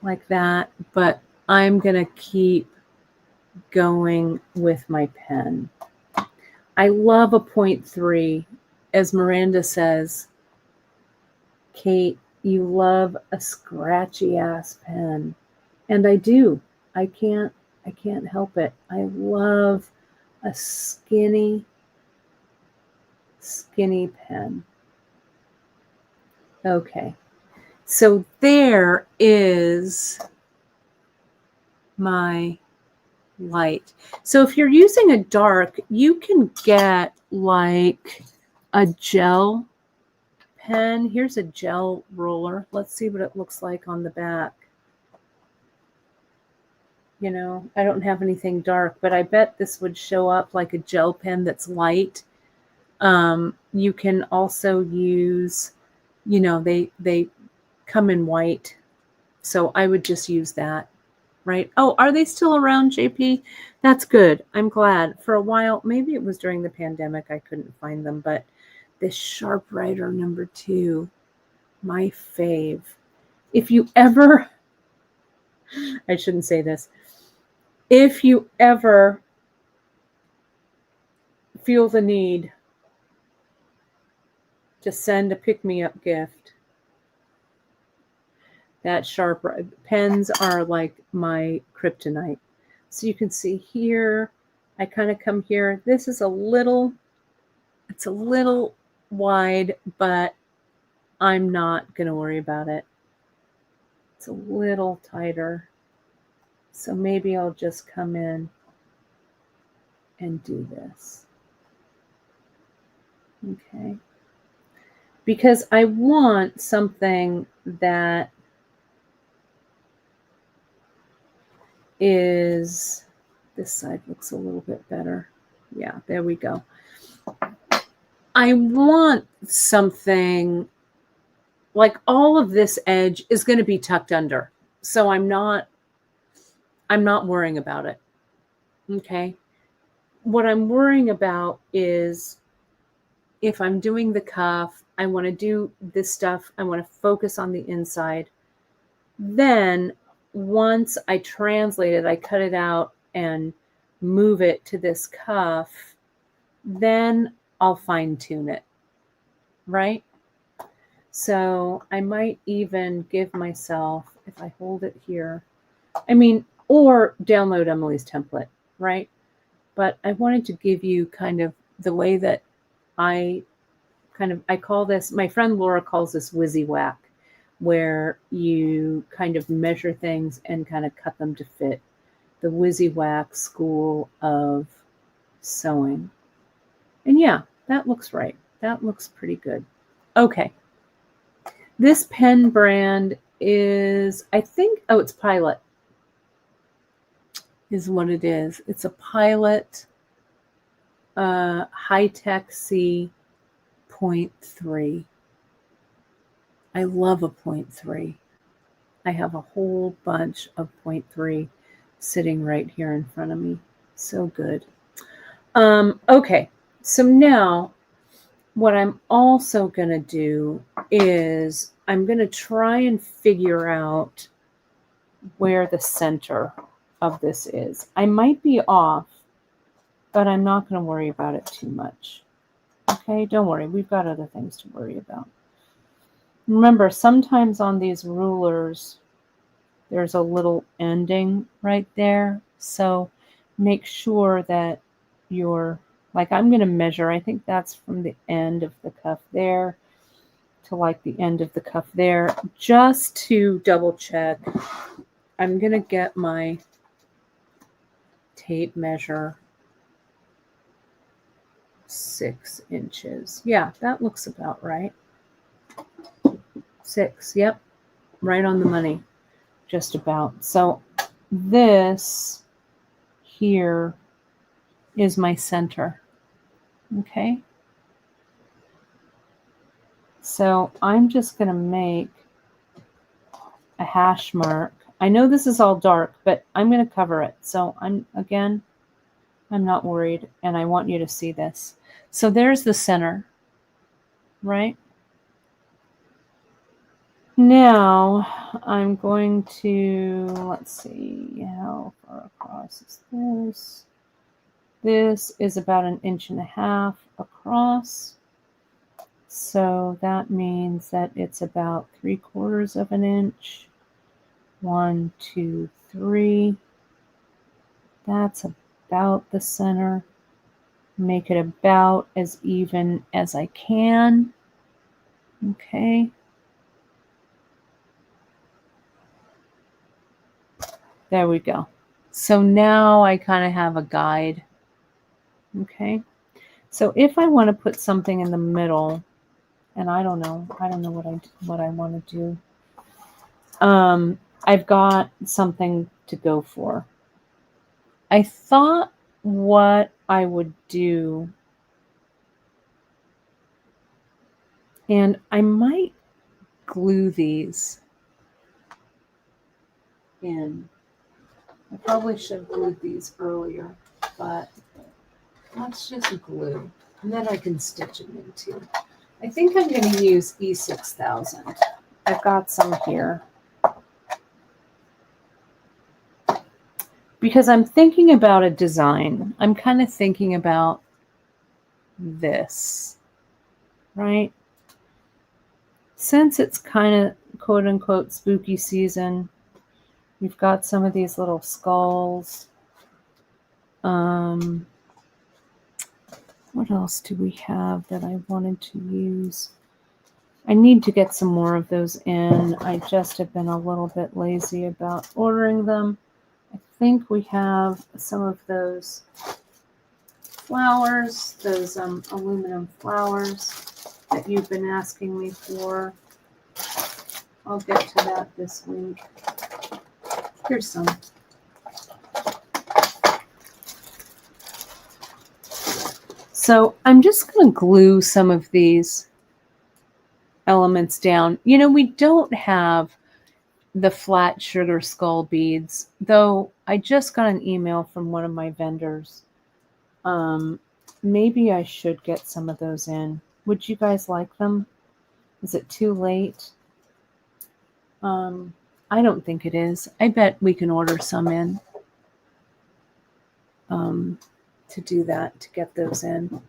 like that, but I'm going to keep going with my pen. I love a 0.3. As Miranda says, Kate, you love a scratchy ass pen. And I do. I can't help it. I love a skinny pen. Okay. So there is my light. So if you're using a dark, you can get like a gel pen. Here's a gel roller. Let's see what it looks like on the back. You know, I don't have anything dark, but I bet this would show up like a gel pen that's light. You can also use, you know, they come in white. So I would just use that, right? Oh, are they still around, JP? That's good. I'm glad. For a while, maybe it was during the pandemic, I couldn't find them, but this Sharp Writer number 2, my fave. If you ever, I shouldn't say this, if you ever feel the need to send a pick-me-up gift, that Sharp pens are like my kryptonite. So you can see here, I kind of come here. This is it's a little wide, but I'm not going to worry about it. It's a little tighter. So maybe I'll just come in and do this. Okay. Because I want something that is, this side looks a little bit better. Yeah, there we go. I want something like all of this edge is going to be tucked under. So I'm not worrying about it. Okay. What I'm worrying about is if I'm doing the cuff, I want to do this stuff. I want to focus on the inside. Then once I translate it, I cut it out and move it to this cuff, then I'll fine tune it, right? So I might even give myself, if I hold it here, or download Emily's template, right? But I wanted to give you kind of the way that I call this, my friend Laura calls this whizzy whack, where you kind of measure things and kind of cut them to fit. The whizzy whack school of sewing. And yeah, that looks right. That looks pretty good. Okay. This pen brand is, I think, it's Pilot is what it is. It's a Pilot High-Tech C 0.3. I love a 0.3. I have a whole bunch of 0.3 sitting right here in front of me. So good. Okay, so now what I'm also going to do is I'm going to try and figure out where the center of this is. I might be off, but I'm not going to worry about it too much. Okay, don't worry. We've got other things to worry about. Remember, sometimes on these rulers, there's a little ending right there. So make sure that you're, like I'm going to measure, I think that's from the end of the cuff there to like the end of the cuff there. Just to double check, I'm going to get my tape measure. 6 inches. Yeah, that looks about right. 6, yep, right on the money, just about. So this here is my center, okay? So I'm just going to make a hash mark. I know this is all dark, but I'm going to cover it. So I'm not worried, and I want you to see this. So there's the center, right? Now I'm going to, let's see, how far across is this? This is about 1.5 inches across. So that means that it's about 3/4 of an inch. 1, 2, 3. That's about the center. Make it about as even as I can. Okay. There we go. So now I kind of have a guide. Okay. So if I want to put something in the middle, and I don't know what I want to do. I've got something to go for. I thought what I would do, and I might glue these in. I probably should have glued these earlier, but let's just glue, and then I can stitch them in too. I think I'm going to use E6000. I've got some here. Because I'm thinking about a design. I'm kind of thinking about this, right? Since it's kind of quote unquote spooky season, we've got some of these little skulls. What else do we have that I wanted to use? I need to get some more of those in. I just have been a little bit lazy about ordering them. I think we have some of those flowers, those aluminum flowers that you've been asking me for. I'll get to that this week. Here's some. So I'm just going to glue some of these elements down. You know, we don't have the flat sugar skull beads, though I just got an email from one of my vendors. Maybe I should get some of those in. Would you guys like them? Is it too late? I don't think it is. I bet we can order some in to do that, to get those in.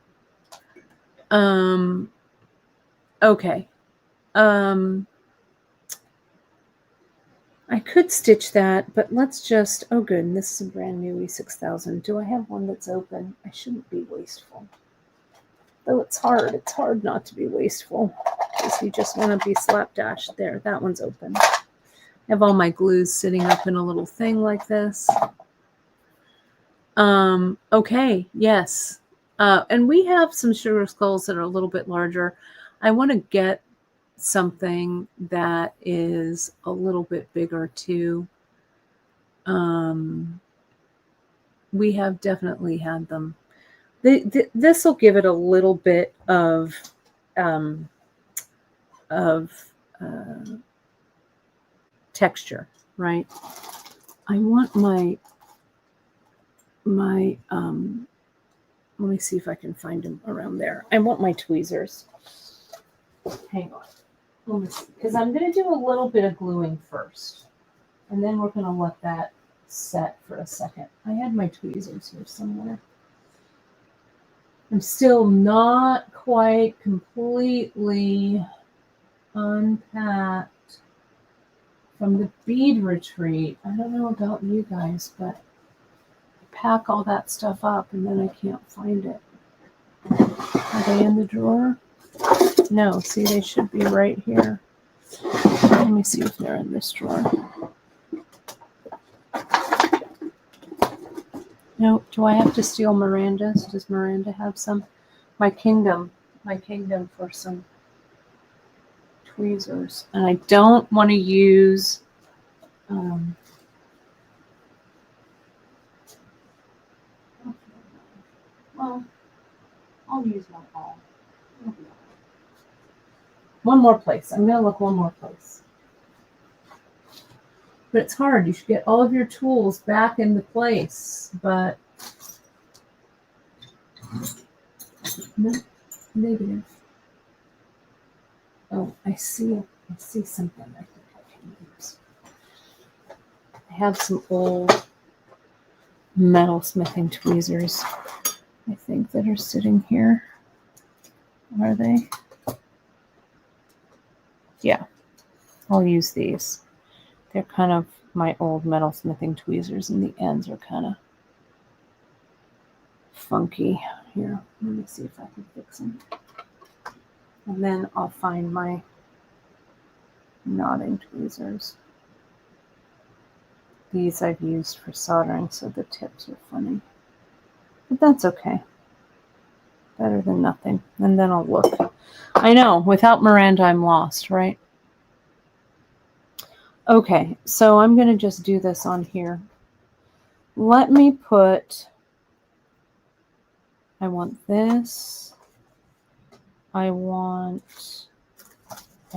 Okay. I could stitch that, but let's just, oh good, and this is a brand new E6000. Do I have one that's open? I shouldn't be wasteful. Though it's hard not to be wasteful, because you just want to be slapdash. There, that one's open. I have all my glues sitting up in a little thing like this. Okay, yes. And we have some sugar skulls that are a little bit larger. I want to get something that is a little bit bigger too. We have definitely had them. This will give it a little bit of texture, right? I want my let me see if I can find them around there. I want my tweezers. Hang on. Let me see, because I'm going to do a little bit of gluing first, and then we're going to let that set for a second. I had my tweezers here somewhere. I'm still not quite completely unpacked from the bead retreat. I don't know about you guys, but I pack all that stuff up and then I can't find it. Are they in the drawer? No, see, they should be right here. Let me see if they're in this drawer. No, do I have to steal Miranda's? Does Miranda have some? My kingdom for some tweezers. And I don't want to use well, I'll use my ball. One more place. I'm going to look one more place. But it's hard. You should get all of your tools back into place. But no, negative. Oh, I see something I think I can use. I have some old metal smithing tweezers, I think, that are sitting here. Are they? Yeah, I'll use these. They're kind of my old metal smithing tweezers, and the ends are kind of funky. Here, let me see if I can fix them. And then I'll find my knotting tweezers. These I've used for soldering, so the tips are funny. But that's okay. Better than nothing. And then I'll look. I know, without Miranda, I'm lost, right? Okay, so I'm going to just do this on here. Let me put, I want this. I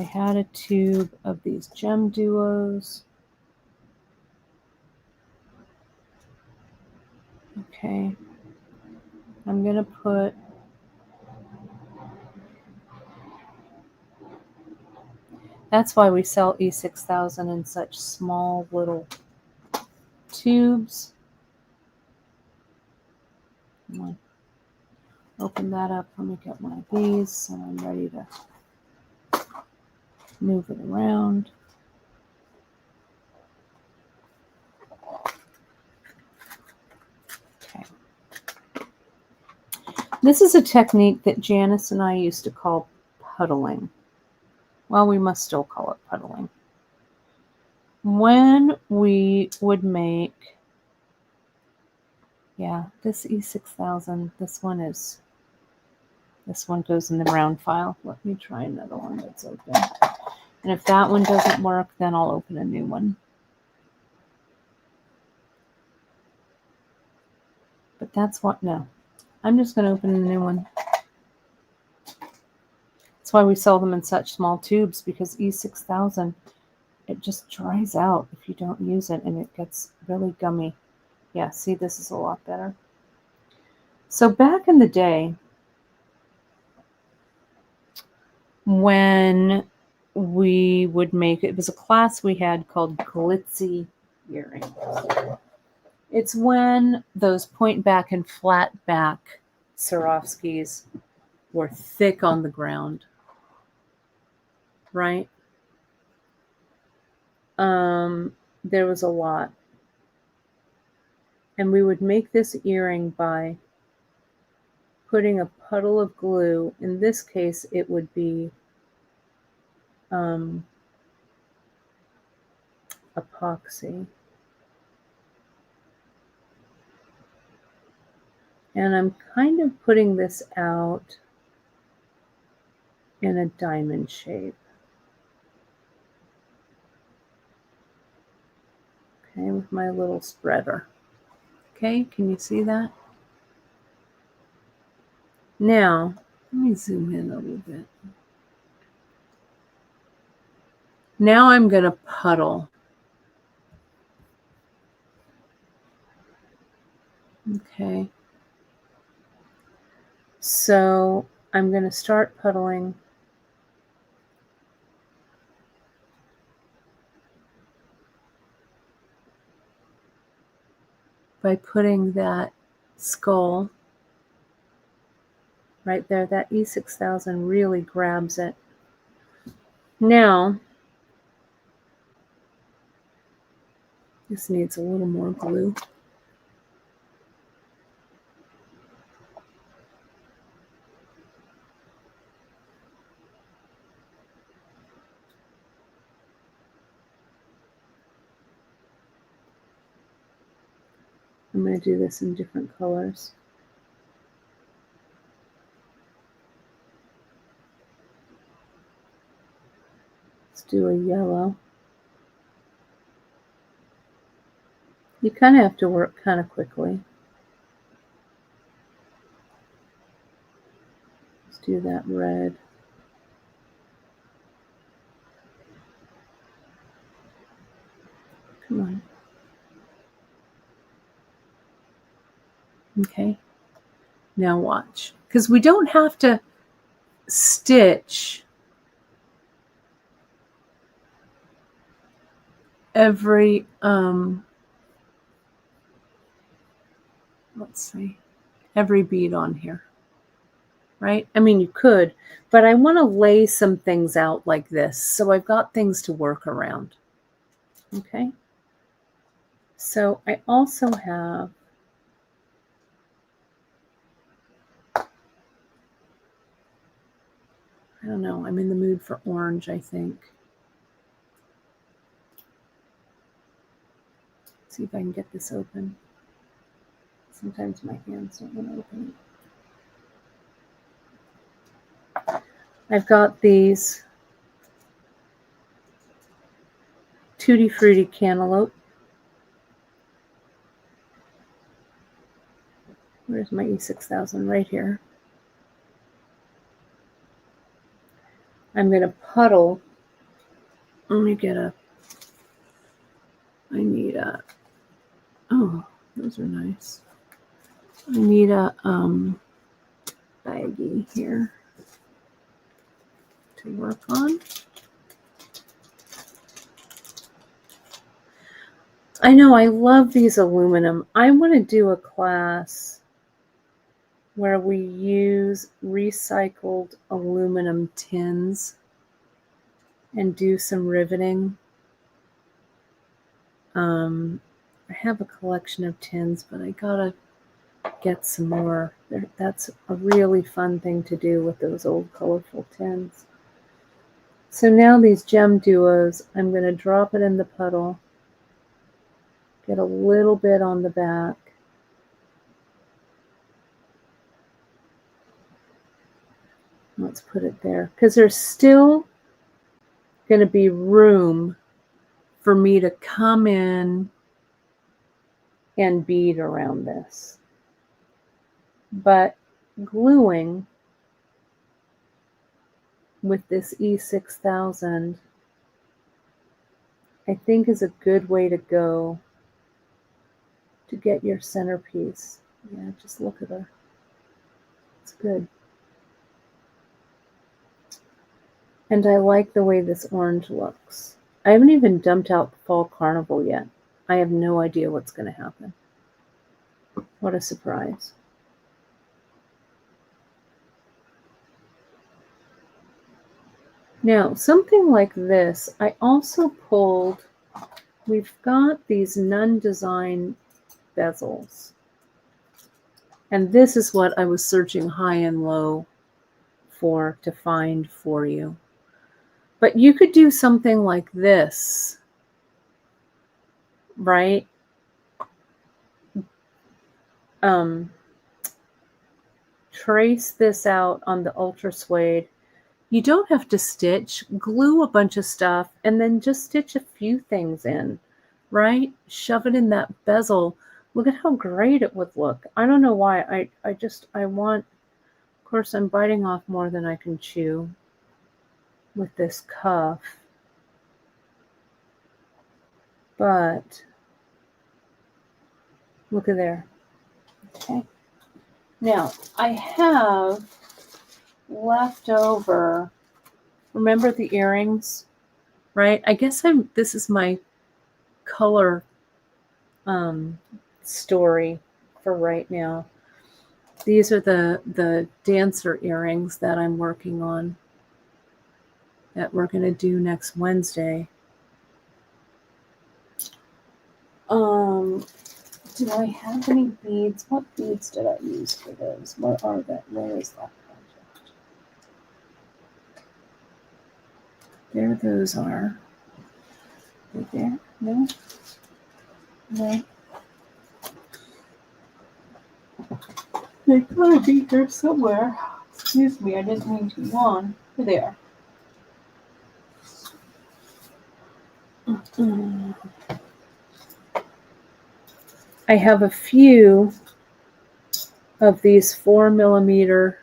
had a tube of these gem duos. Okay. I'm going to put that's why we sell E6000 in such small little tubes. Open that up. Let me get one of these so I'm ready to move it around. Okay. This is a technique that Janice and I used to call puddling. Well, we must still call it puddling. When we would make Yeah, this E6000, this one goes in the round file. Let me try another one that's open. And if that one doesn't work, then I'll open a new one. But that's what, no. I'm just going to open a new one. That's why we sell them in such small tubes, because E6000, it just dries out if you don't use it, and it gets really gummy. Yeah, see, this is a lot better. So back in the day, when we would make, it was a class we had called glitzy earrings. It's when those point back and flat back Swarovskis were thick on the ground, right? There was a lot. And we would make this earring by putting a puddle of glue. In this case, it would be epoxy. And I'm kind of putting this out in a diamond shape. Okay, with my little spreader. Okay, can you see that? Now, let me zoom in a little bit. Now I'm going to puddle. Okay. So I'm going to start puddling by putting that skull right there. That E6000 really grabs it. Now, this needs a little more glue. I'm going to do this in different colors. Let's do a yellow. You kind of have to work kind of quickly. Let's do that red. Come on. Okay. Now watch. Because we don't have to stitch every, let's see, every bead on here, right? I mean, you could, but I want to lay some things out like this. So I've got things to work around. Okay. So I also have I don't know, I'm in the mood for orange, I think. Let's see if I can get this open. Sometimes my hands don't want to open it. I've got these Tutti Frutti Cantaloupe. Where's my E6000? Right here. I'm going to puddle. Let me get a, I need a, oh, those are nice. I need a baggie here to work on. I know, I love these aluminum. I want to do a class where we use recycled aluminum tins and do some riveting. I have a collection of tins, but I gotta get some more. That's a really fun thing to do with those old colorful tins. So now these gem duos, I'm going to drop it in the puddle, get a little bit on the back, Let's put it there, because there's still going to be room for me to come in and bead around this. But gluing with this E6000, I think, is a good way to go to get your centerpiece. Yeah, just look at her. It's good. And I like the way this orange looks. I haven't even dumped out Fall Carnival yet. I have no idea what's going to happen. What a surprise. Now, something like this, I also pulled, we've got these Nun Design bezels. And this is what I was searching high and low for to find for you. But you could do something like this, right? Trace this out on the Ultra Suede. You don't have to stitch, glue a bunch of stuff, and then just stitch a few things in, right? Shove it in that bezel. Look at how great it would look. I don't know why. I want, of course, I'm biting off more than I can chew with this cuff. But look at there. Okay. Now, I have left over, remember the earrings, right? I guess this is my color story for right now. These are the dancer earrings that I'm working on that we're going to do next Wednesday. Do I have any beads? What beads did I use for those? What are that? Where is that project? There those are. Right there? No? No. They gotta be here somewhere. Excuse me, I didn't mean to yawn. Here they are. I have a few of these 4mm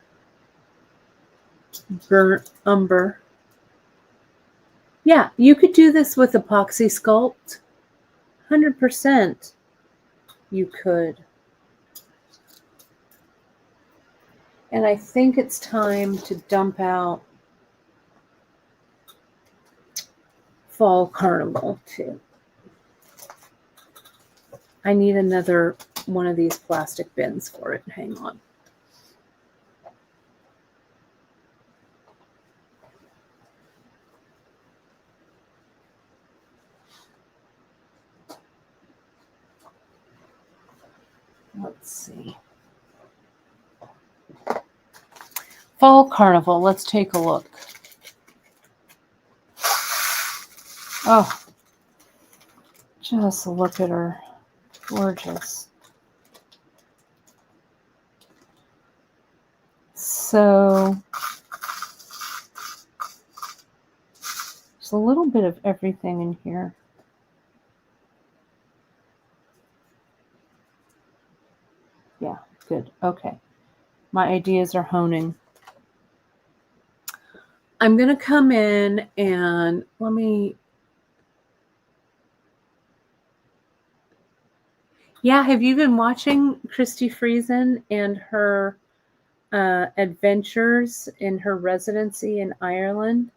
burnt umber. Yeah, you could do this with epoxy sculpt. 100% you could. And I think it's time to dump out Fall Carnival too. I need another one of these plastic bins for it. Hang on. Let's see. Fall Carnival. Let's take a look. Oh, just look at her. Gorgeous. So there's a little bit of everything in here. Yeah, good. Okay. My ideas are honing. I'm going to come in and let me... Yeah, have you been watching Christy Friesen and her adventures in her residency in Ireland?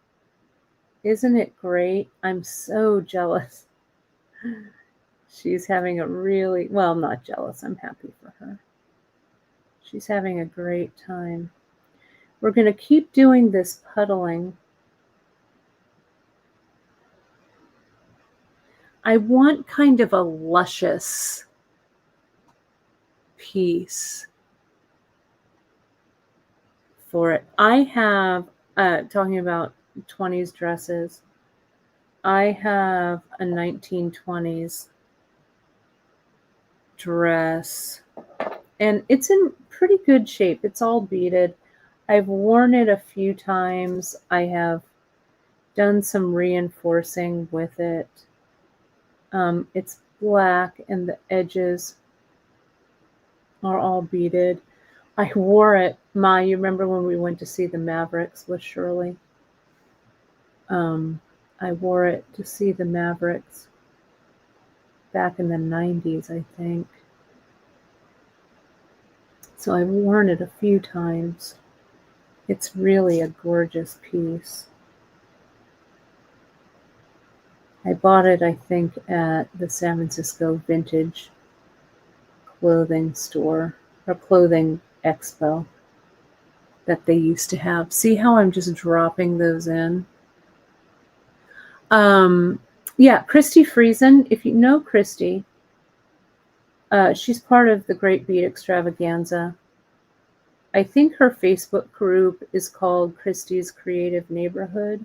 Isn't it great? I'm so jealous. She's having a really... Well, I'm not jealous. I'm happy for her. She's having a great time. We're going to keep doing this puddling. I want kind of a luscious piece for it. I have, talking about 20s dresses, I have a 1920s dress, and it's in pretty good shape. It's all beaded. I've worn it a few times. I have done some reinforcing with it. It's black and the edges are all beaded. I wore it, Ma, you remember when we went to see the Mavericks with Shirley? I wore it to see the Mavericks back in the 90s, I think. So I've worn it a few times. It's really a gorgeous piece. I bought it, I think, at the San Francisco Vintage clothing store or clothing expo that they used to have. See how I'm just dropping those in? Yeah, Christy Friesen, if you know Christy, she's part of the Great Bead Extravaganza. I think her Facebook group is called Christy's Creative Neighborhood.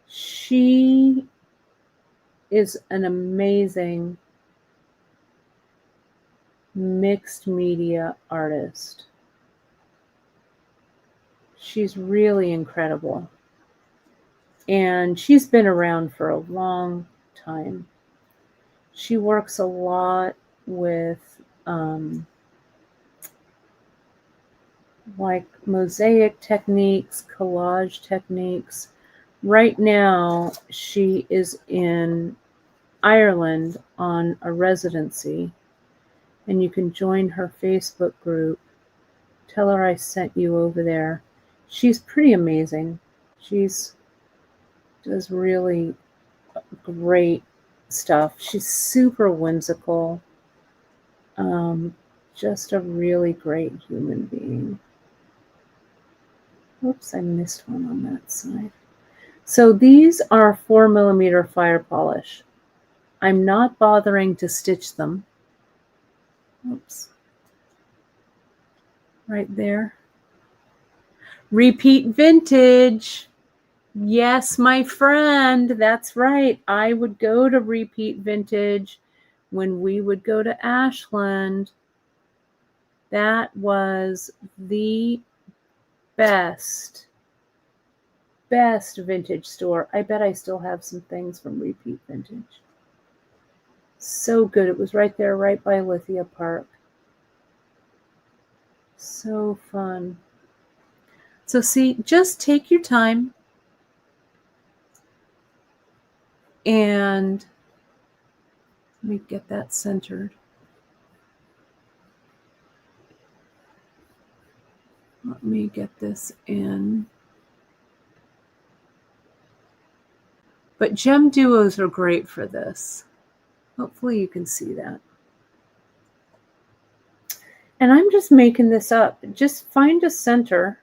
She is an amazing mixed media artist. She's really incredible. And she's been around for a long time. She works a lot with like mosaic techniques, collage techniques. Right now, she is in Ireland on a residency, and you can join her Facebook group. Tell her I sent you over there. She's pretty amazing. She's does really great stuff. She's super whimsical. Just a really great human being. Oops, I missed one on that side. So these are 4mm fire polish. I'm not bothering to stitch them. Oops. Right there. Repeat vintage. Yes, my friend, that's right. I would go to Repeat Vintage when we would go to Ashland. That was the best vintage store. I bet I still have some things from Repeat Vintage. So good. It was right there, right by Lithia Park. So fun. So see, just take your time and let me get that centered. Let me get this in. But gem duos are great for this. Hopefully you can see that. And I'm just making this up. Just find a center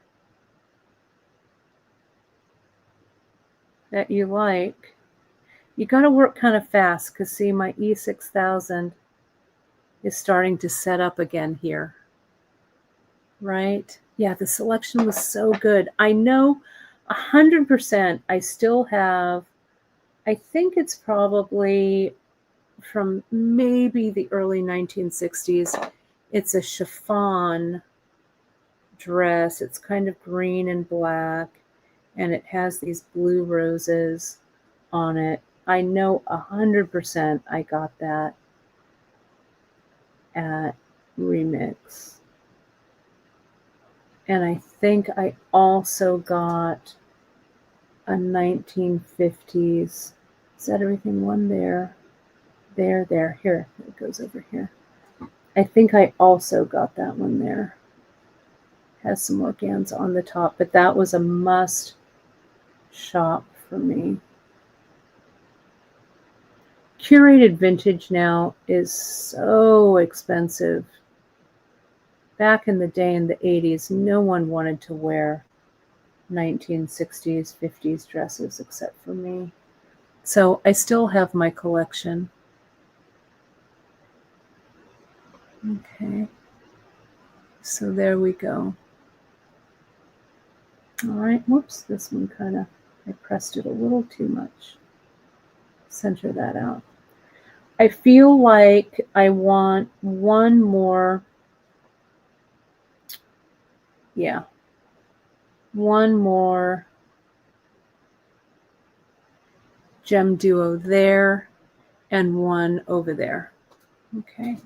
that you like. You got to work kind of fast because see, my E6000 is starting to set up again here. Right? Yeah, the selection was so good. I know 100% I still have, I think it's probably from maybe the early 1960s. It's a chiffon dress. It's kind of green and black, and it has these blue roses on it. I know 100% I got that at Remix. And I think I also got a 1950s. Is that everything? One there. There. Here, it goes over here. I think I also got that one there. Has some organza on the top, but that was a must shop for me. Curated vintage now is so expensive. Back in the day in the 80s, no one wanted to wear 1960s, 50s dresses except for me. So I still have my collection. Okay. So there we go. All right. Whoops, this one kind of, I pressed it a little too much. Center that out. I feel like I want one more Yeah. One more gem duo there and one over there. Okay.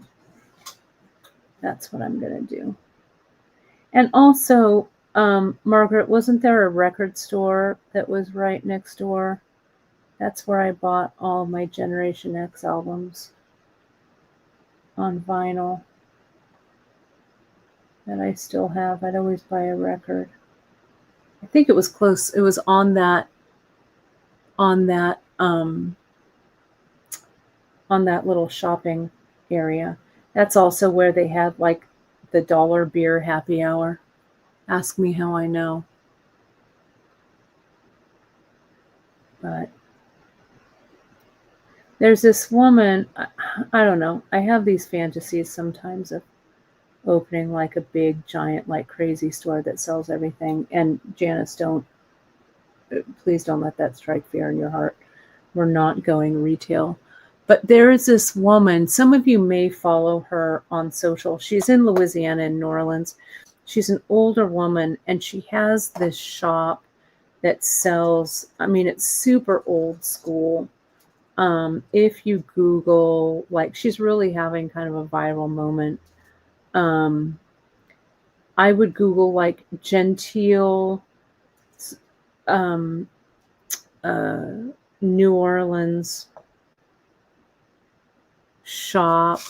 That's what I'm going to do. And also, Margaret, wasn't there a record store that was right next door? That's where I bought all my Generation X albums on vinyl that I still have. I'd always buy a record. I think it was close. It was on that little shopping area. That's also where they had like the dollar beer happy hour. Ask me how I know. But there's this woman, I don't know. I have these fantasies sometimes of opening like a big, giant, like crazy store that sells everything. And Janice, please don't let that strike fear in your heart. We're not going retail. But there is this woman, some of you may follow her on social. She's in Louisiana, in New Orleans. She's an older woman, and she has this shop that sells, I mean, it's super old school. If you Google, like, she's really having kind of a viral moment. I would Google like genteel um, New Orleans shop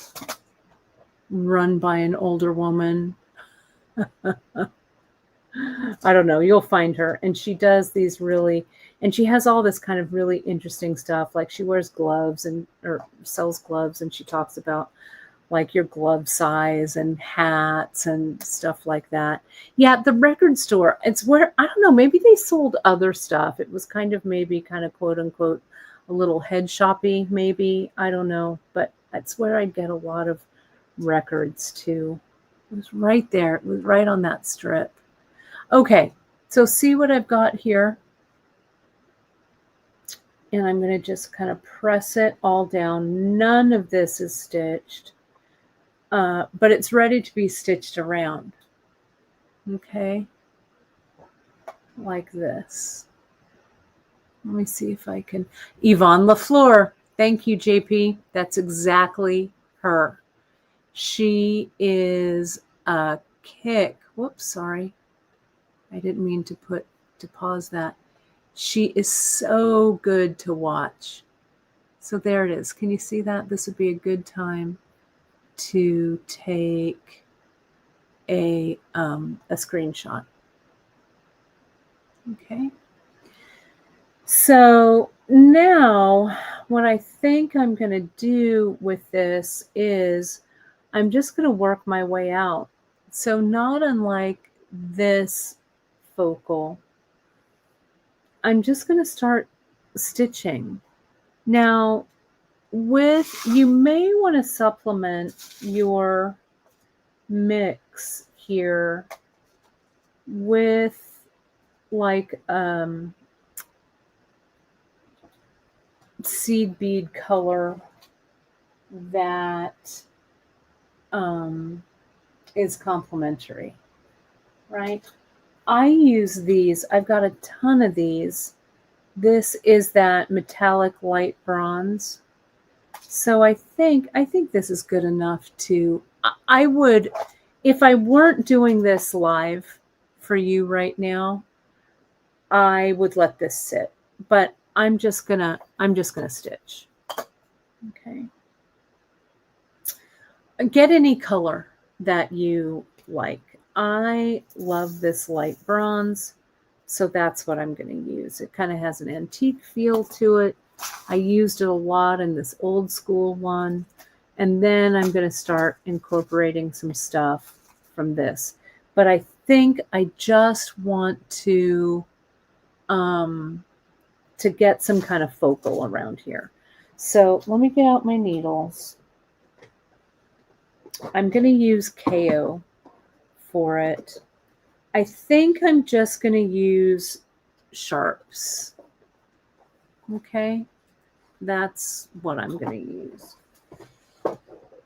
run by an older woman. I don't know. You'll find her. And she does these really, and she has all this kind of really interesting stuff. Like she wears gloves or sells gloves, and she talks about like your glove size and hats and stuff like that. Yeah, the record store, it's where, I don't know, maybe they sold other stuff. It was kind of maybe kind of quote unquote a little head shoppy, maybe. I don't know. But that's where I'd get a lot of records too. It was right there. It was right on that strip. Okay, so see what I've got here? And I'm going to just kind of press it all down. None of this is stitched, but it's ready to be stitched around. Okay, like this. Let me see if I can. Yvonne LaFleur. Thank you, JP. That's exactly her. She is a kick. Whoops, sorry. I didn't mean to pause that. She is so good to watch. So there it is. Can you see that? This would be a good time to take a screenshot. Okay. So now what I think I'm going to do with this is I'm just going to work my way out. So not unlike this focal, I'm just going to start stitching. Now, you may want to supplement your mix here with like seed bead color that is complementary, right? I use these. I've got a ton of these. This is that metallic light bronze. So I think this is good enough to, I would, if I weren't doing this live for you right now, I would let this sit, but I'm just gonna stitch. Okay. Get any color that you like. I love this light bronze, so that's what I'm going to use. It kind of has an antique feel to it. I used it a lot in this old school one, and then I'm going to start incorporating some stuff from this. But I think I just want to get some kind of focal around here. So let me get out my needles. I'm going to use KO for it. I think I'm just going to use sharps. Okay, that's what I'm going to use.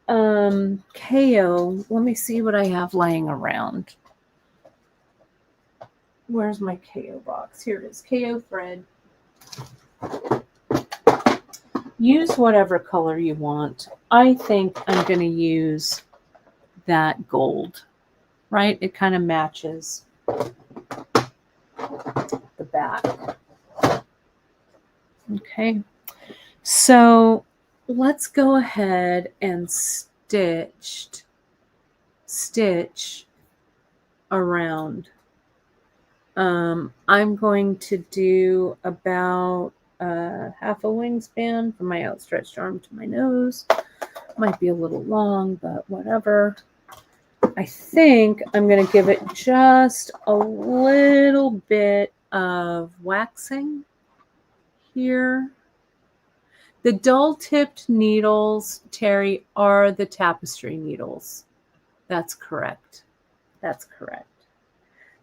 KO, let me see what I have laying around. Where's my KO box? Here it is. KO thread. Use whatever color you want. I think I'm going to use that gold, right? It kind of matches the back. Okay. So let's go ahead and stitch around. I'm going to do about half a wingspan from my outstretched arm to my nose. Might be a little long, but whatever. I think I'm going to give it just a little bit of waxing here. The dull-tipped needles, Terry, are the tapestry needles. That's correct. That's correct.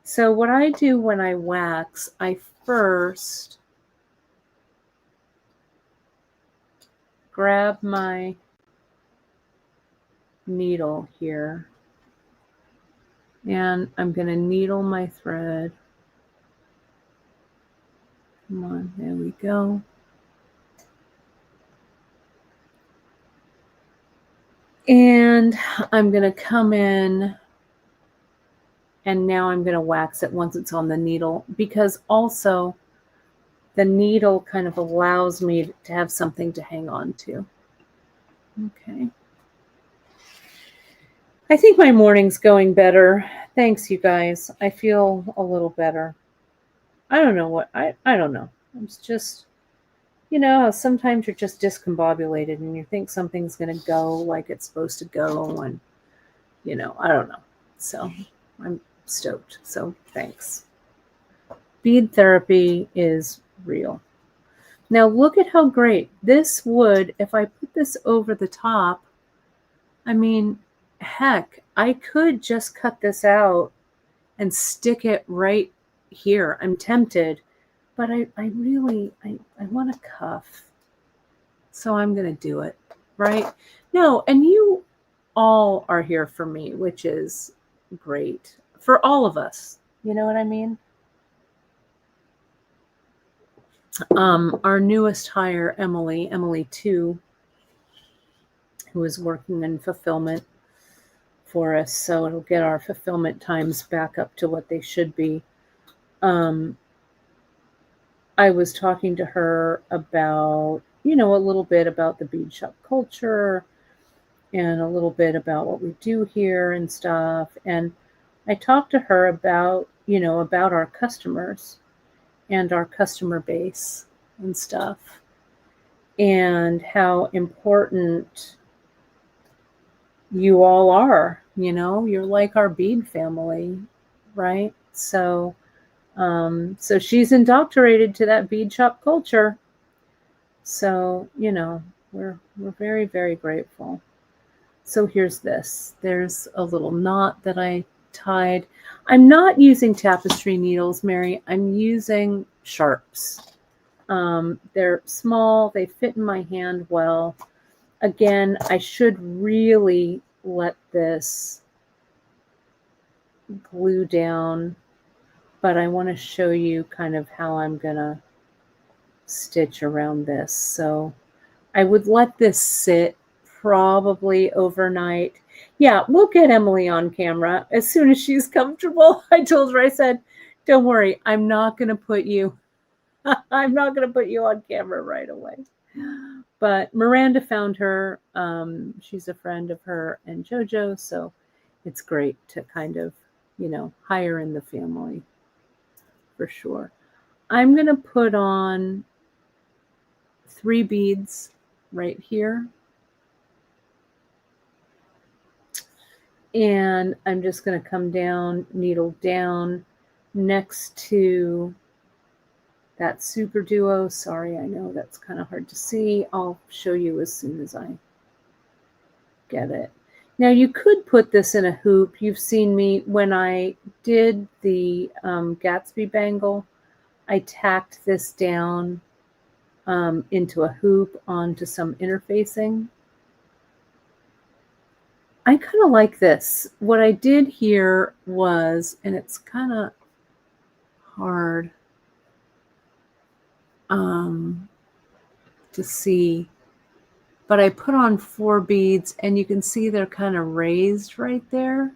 So what I do when I wax, I first grab my needle here and I'm going to needle my thread. Come on, there we go. And I'm going to come in and now I'm going to wax it once it's on the needle, because also the needle kind of allows me to have something to hang on to. Okay. I think my morning's going better. Thanks, you guys. I feel a little better. I don't know what, I don't know. It's just, you know, how sometimes you're just discombobulated and you think something's going to go like it's supposed to go, and, you know, I don't know. So I'm stoked. So thanks. Bead therapy is real. Now look at how great this would, if I put this over the top, I mean, heck, I could just cut this out and stick it right here. I'm tempted, but I really want a cuff. So I'm going to do it, right? No, and you all are here for me, which is great for all of us. You know what I mean? Our newest hire, Emily 2, who is working in fulfillment for us, so it'll get our fulfillment times back up to what they should be. I was talking to her about, you know, a little bit about the bead shop culture and a little bit about what we do here and stuff. And I talked to her about, you know, about our customers and our customer base and stuff, and how important you all are. You know, you're like our bead family, right? So so she's indoctrinated to that bead shop culture. So, you know, we're very, very grateful. So here's this. There's a little knot that I tied. I'm not using tapestry needles, Mary. I'm using sharps. They're small. They fit in my hand well. Again, I should really let this glue down, but I want to show you kind of how I'm going to stitch around this. So I would let this sit probably overnight. Yeah, we'll get Emily on camera as soon as she's comfortable. I told her, I said, don't worry, I'm not going to put you on camera right away. But Miranda found her. She's a friend of her and JoJo, so it's great to kind of, you know, hire in the family for sure. I'm going to put on 3 beads right here. And I'm just going to come down, needle down next to that super duo. Sorry, I know that's kind of hard to see. I'll show you as soon as I get it. Now you could put this in a hoop. You've seen me when I did the Gatsby bangle. I tacked this down into a hoop onto some interfacing. I kind of like this. What I did here was, and it's kind of hard to see. But I put on 4 beads and you can see they're kind of raised right there.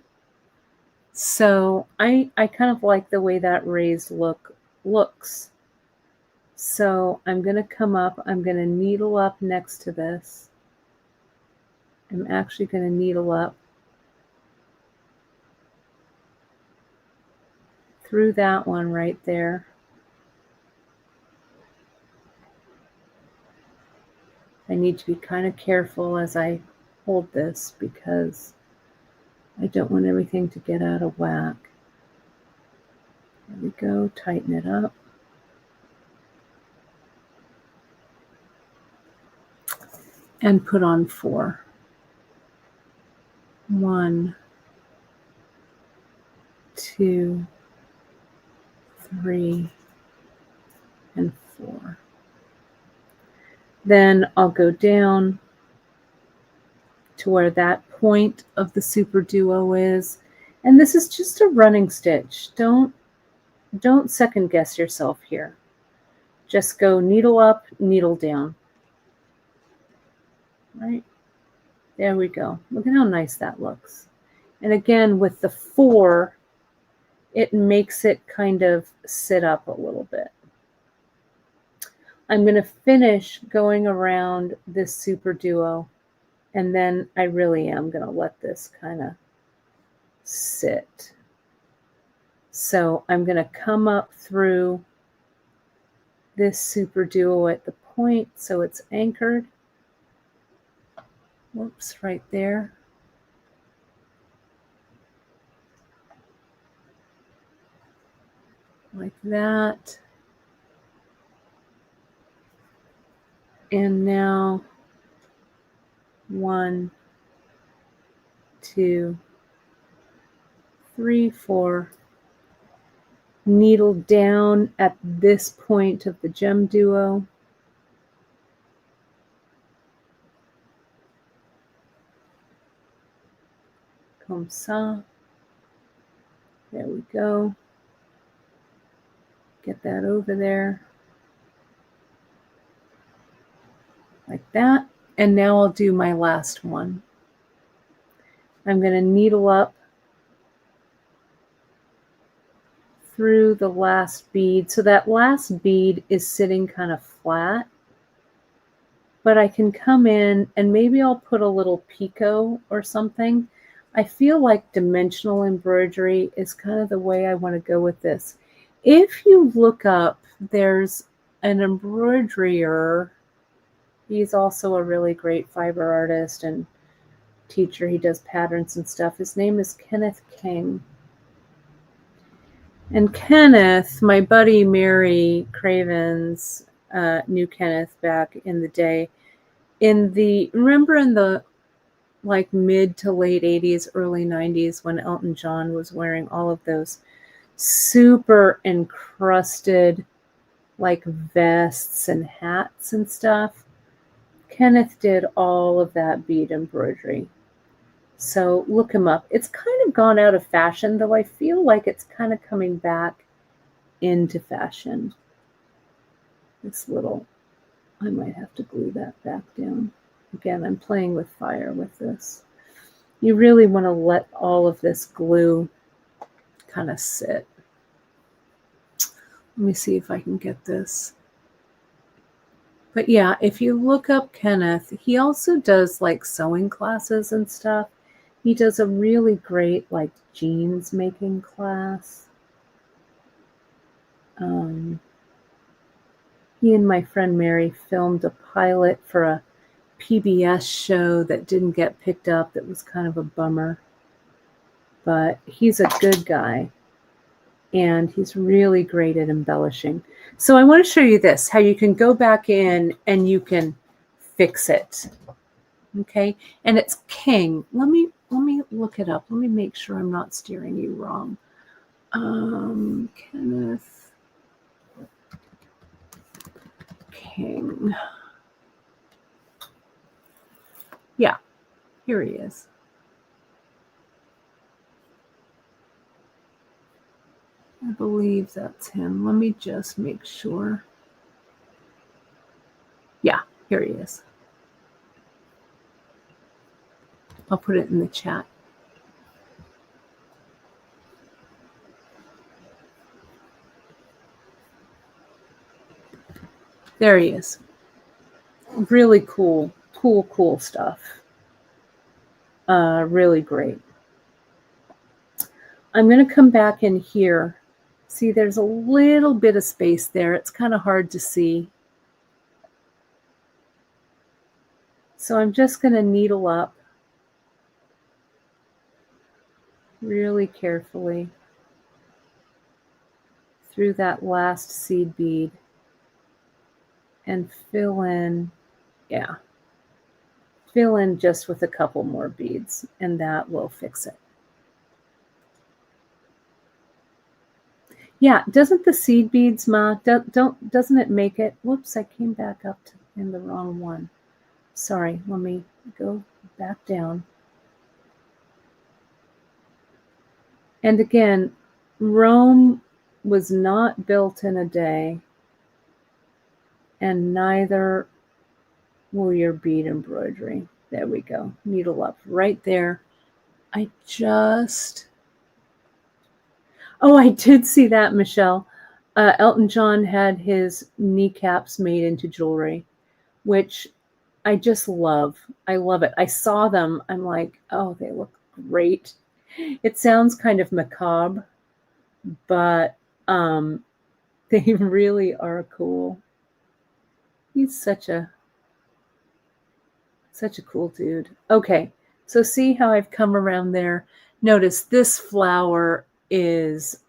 So I kind of like the way that raised looks. So I'm going to come up, I'm going to needle up next to this. I'm actually going to needle up through that one right there. I need to be kind of careful as I hold this because I don't want everything to get out of whack. There we go, tighten it up. And put on 4. 1, 2, 3, and 4. Then I'll go down to where that point of the super duo is. And this is just a running stitch. Don't second guess yourself here. Just go needle up, needle down. Right? There we go. Look at how nice that looks. And again, with the 4, it makes it kind of sit up a little bit. I'm going to finish going around this super duo, and then I really am going to let this kind of sit. So I'm going to come up through this super duo at the point so it's anchored. Whoops, right there. Like that. And now 1, 2, 3, 4. Needle down at this point of the gem duo. Comme ça. There we go. Get that over there. Like that. And now I'll do my last one. I'm going to needle up through the last bead. So that last bead is sitting kind of flat. But I can come in and maybe I'll put a little picot or something. I feel like dimensional embroidery is kind of the way I want to go with this. If you look up, there's an embroiderer. He's also a really great fiber artist and teacher. He does patterns and stuff. His name is Kenneth King. And Kenneth, my buddy Mary Cravens, knew Kenneth back in the day. Remember in the like mid to late 80s, early 90s when Elton John was wearing all of those super encrusted like vests and hats and stuff? Kenneth did all of that bead embroidery. So look him up. It's kind of gone out of fashion, though I feel like it's kind of coming back into fashion. This little, I might have to glue that back down. Again, I'm playing with fire with this. You really want to let all of this glue kind of sit. Let me see if I can get this. But yeah, if you look up Kenneth, he also does like sewing classes and stuff. He does a really great like jeans making class. He and my friend Mary filmed a pilot for a PBS show that didn't get picked up. That was kind of a bummer. But he's a good guy. And he's really great at embellishing. So I want to show you this, how you can go back in and you can fix it. Okay? And it's King. Let me look it up. Let me make sure I'm not steering you wrong. Kenneth King. Yeah, here he is. I believe that's him. Let me just make sure. Yeah, here he is. I'll put it in the chat. There he is. Really cool stuff. Really great. I'm going to come back in here. See, there's a little bit of space there. It's kind of hard to see. So I'm just going to needle up really carefully through that last seed bead and fill in, yeah, fill in just with a couple more beads, and that will fix it. Yeah, doesn't the seed beads, Ma, doesn't it make it? Whoops, I came back up in the wrong one. Sorry, let me go back down. And again, Rome was not built in a day, and neither will your bead embroidery. There we go. Needle up right there. I did see that, Michelle. Elton John had his kneecaps made into jewelry, which I just love. I love it. I saw them. I'm like, oh, they look great. It sounds kind of macabre, but they really are cool. He's such a cool dude. Okay, so see how I've come around there? Notice this flower is,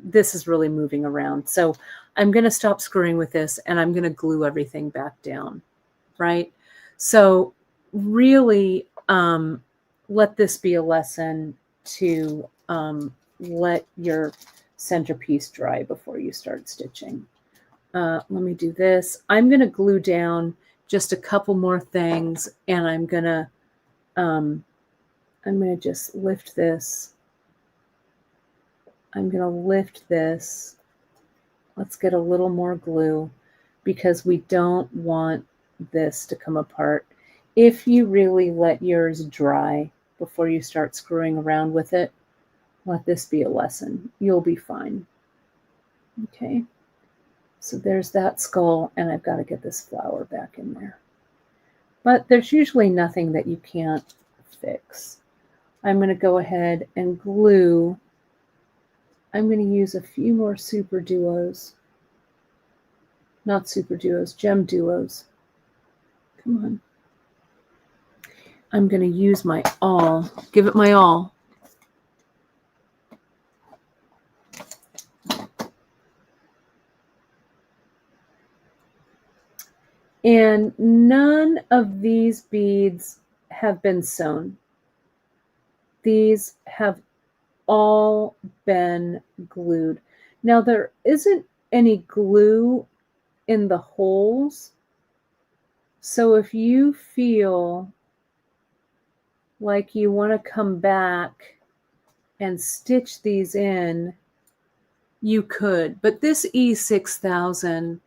this is really moving around. So I'm going to stop screwing with this and I'm going to glue everything back down, right? So really let this be a lesson to let your centerpiece dry before you start stitching. Let me do this. I'm going to glue down just a couple more things, and I'm going to just lift this. I'm going to lift this. Let's get a little more glue because we don't want this to come apart. If you really let yours dry before you start screwing around with it, let this be a lesson. You'll be fine. Okay. So there's that skull, and I've got to get this flower back in there. But there's usually nothing that you can't fix. I'm going to go ahead and glue. I'm going to use a few more super duos. Not super duos, gem duos. Come on. I'm going to use my all. Give it my all. And none of these beads have been sewn. These have all been glued. Now there isn't any glue in the holes. So if you feel like you want to come back and stitch these in, you could. But this E6000,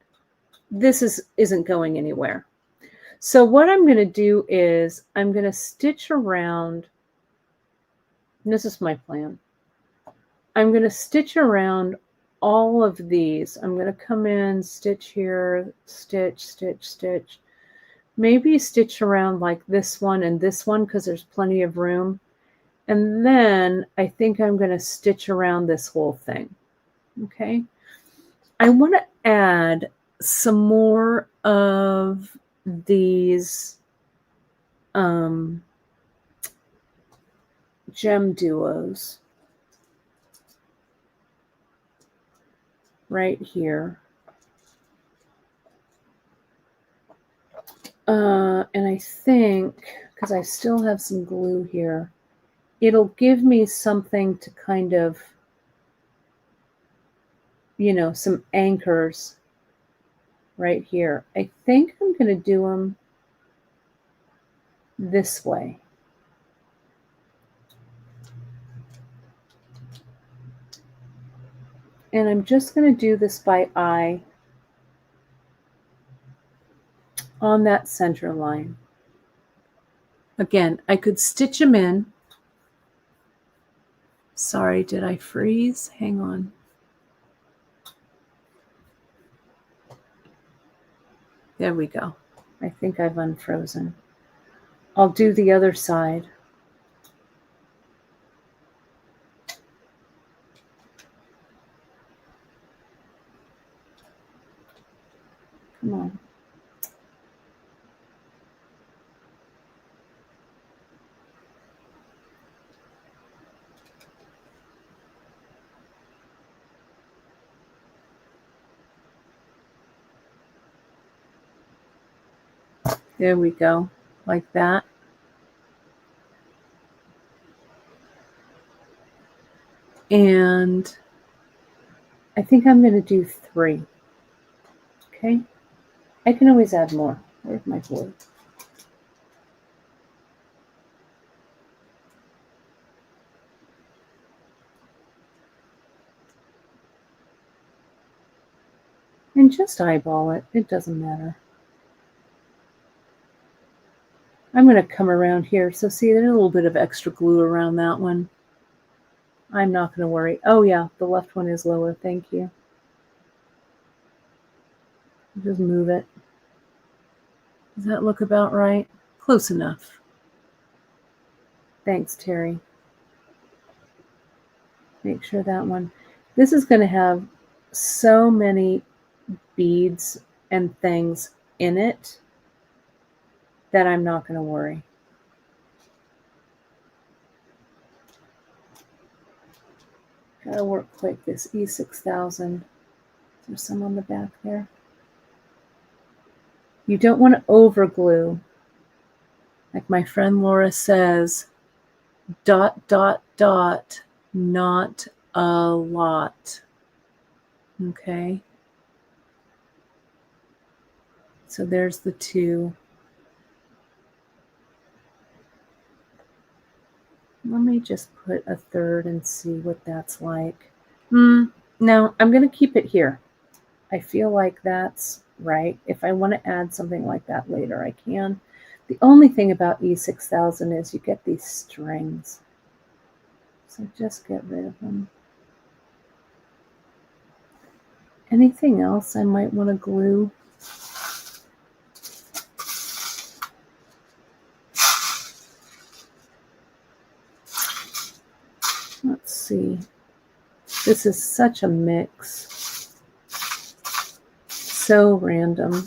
this isn't going anywhere. So what I'm going to do is I'm going to stitch around. This is my plan. I'm going to stitch around all of these. I'm going to come in, stitch here, stitch, stitch, stitch. Maybe stitch around like this one and this one because there's plenty of room. And then I think I'm going to stitch around this whole thing. Okay. I want to add some more of these gem duos right here. And I think, because I still have some glue here, it'll give me something to kind of, some anchors right here. I think I'm going to do them this way. And I'm just going to do this by eye on that center line. Again, I could stitch them in. Sorry, did I freeze? Hang on. There we go. I think I've unfrozen. I'll do the other side. Come on. There we go, like that. And I think I'm going to do 3. Okay. I can always add more. Where's my glue? And just eyeball it. It doesn't matter. I'm going to come around here. So see, there's a little bit of extra glue around that one. I'm not going to worry. Oh yeah, the left one is lower. Thank you. Just move it. Does that look about right? Close enough. Thanks, Terry. Make sure that one. This is going to have so many beads and things in it that I'm not going to worry. Gotta work quick. This E6000. Is there some on the back there? You don't want to over glue. Like my friend Laura says, ... not a lot. Okay. So there's the 2. Let me just put a 3rd and see what that's like. No, I'm going to keep it here. I feel like that's right. If I want to add something like that later, I can. The only thing about E6000 is you get these strings. So just get rid of them. Anything else I might want to glue? Let's see. This is such a mix. So random.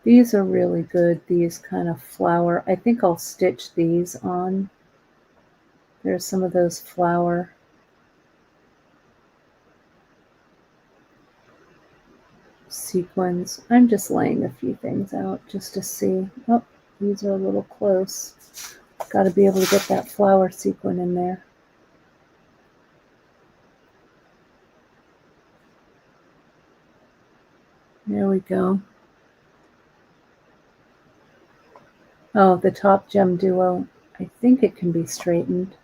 These are really good, these kind of flower. I think I'll stitch these on. There's some of those flower. Sequins. I'm just laying a few things out just to see. Oh, these are a little close. Got to be able to get that flower sequin in there. There we go. Oh, the top gem duo. I think it can be straightened.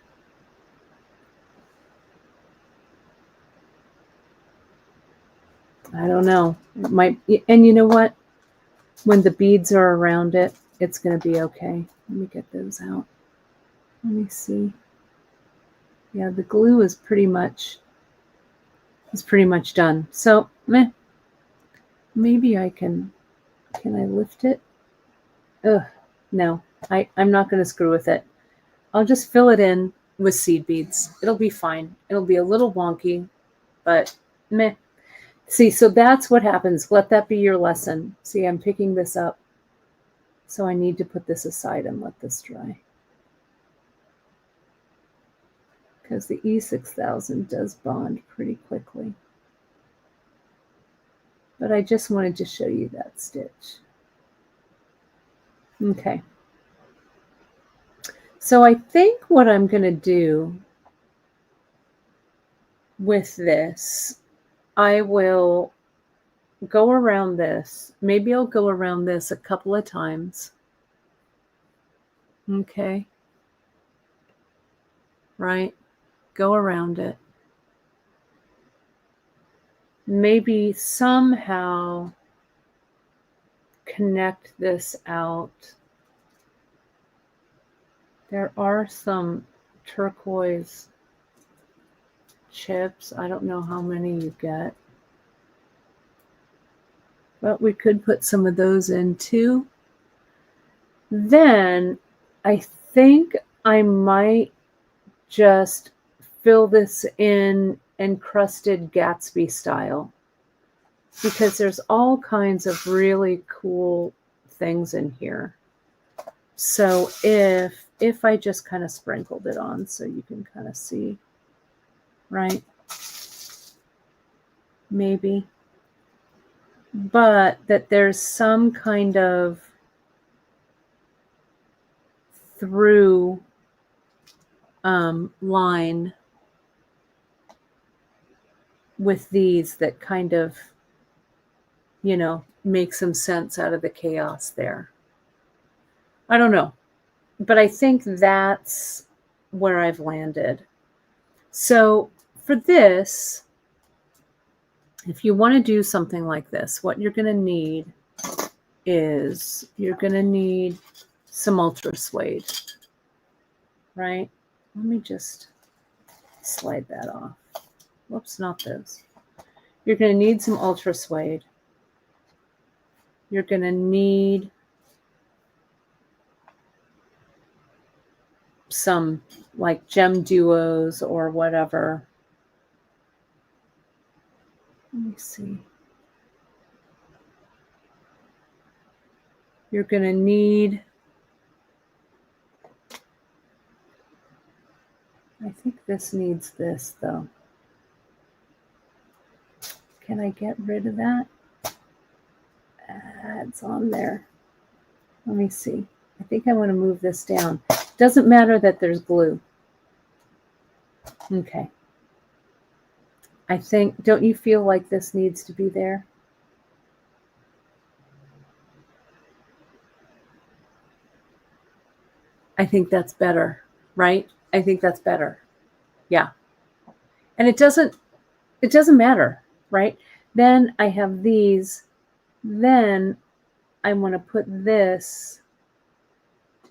I don't know. It might, and you know what? When the beads are around it, it's going to be okay. Let me get those out. Let me see. Yeah, the glue is pretty much done. So, maybe I can I lift it? Ugh, no, I'm not going to screw with it. I'll just fill it in with seed beads. It'll be fine. It'll be a little wonky, but meh. See, so that's what happens. Let that be your lesson. See, I'm picking this up. So I need to put this aside and let this dry. Because the E6000 does bond pretty quickly. But I just wanted to show you that stitch. Okay. So I think what I'm going to do with this, I will go around this. Maybe I'll go around this a couple of times Okay. Right? Go around it. Maybe somehow connect this out. There are some turquoise chips. I don't know how many you get. But we could put some of those in too. Then I think I might just fill this in encrusted Gatsby style, because there's all kinds of really cool things in here. So if I just kind of sprinkled it on so you can kind of see, right? Maybe. But that there's some kind of through line with these that kind of, you know, make some sense out of the chaos there. I don't know, but I think that's where I've landed. So for this, if you want to do something like this, what you're going to need is you're going to need some ultra suede, right? Let me just slide that off. Whoops, not those. You're going to need some ultra suede. You're going to need some like gem duos or whatever. Let me see. You're going to need, I think this needs this though. Can I get rid of that? It's on there. Let me see. I think I want to move this down. Doesn't matter that there's glue. Okay. I think, don't you feel like this needs to be there? I think that's better, right? I think that's better. Yeah. And it doesn't matter, right? Then I have these. Then I want to put this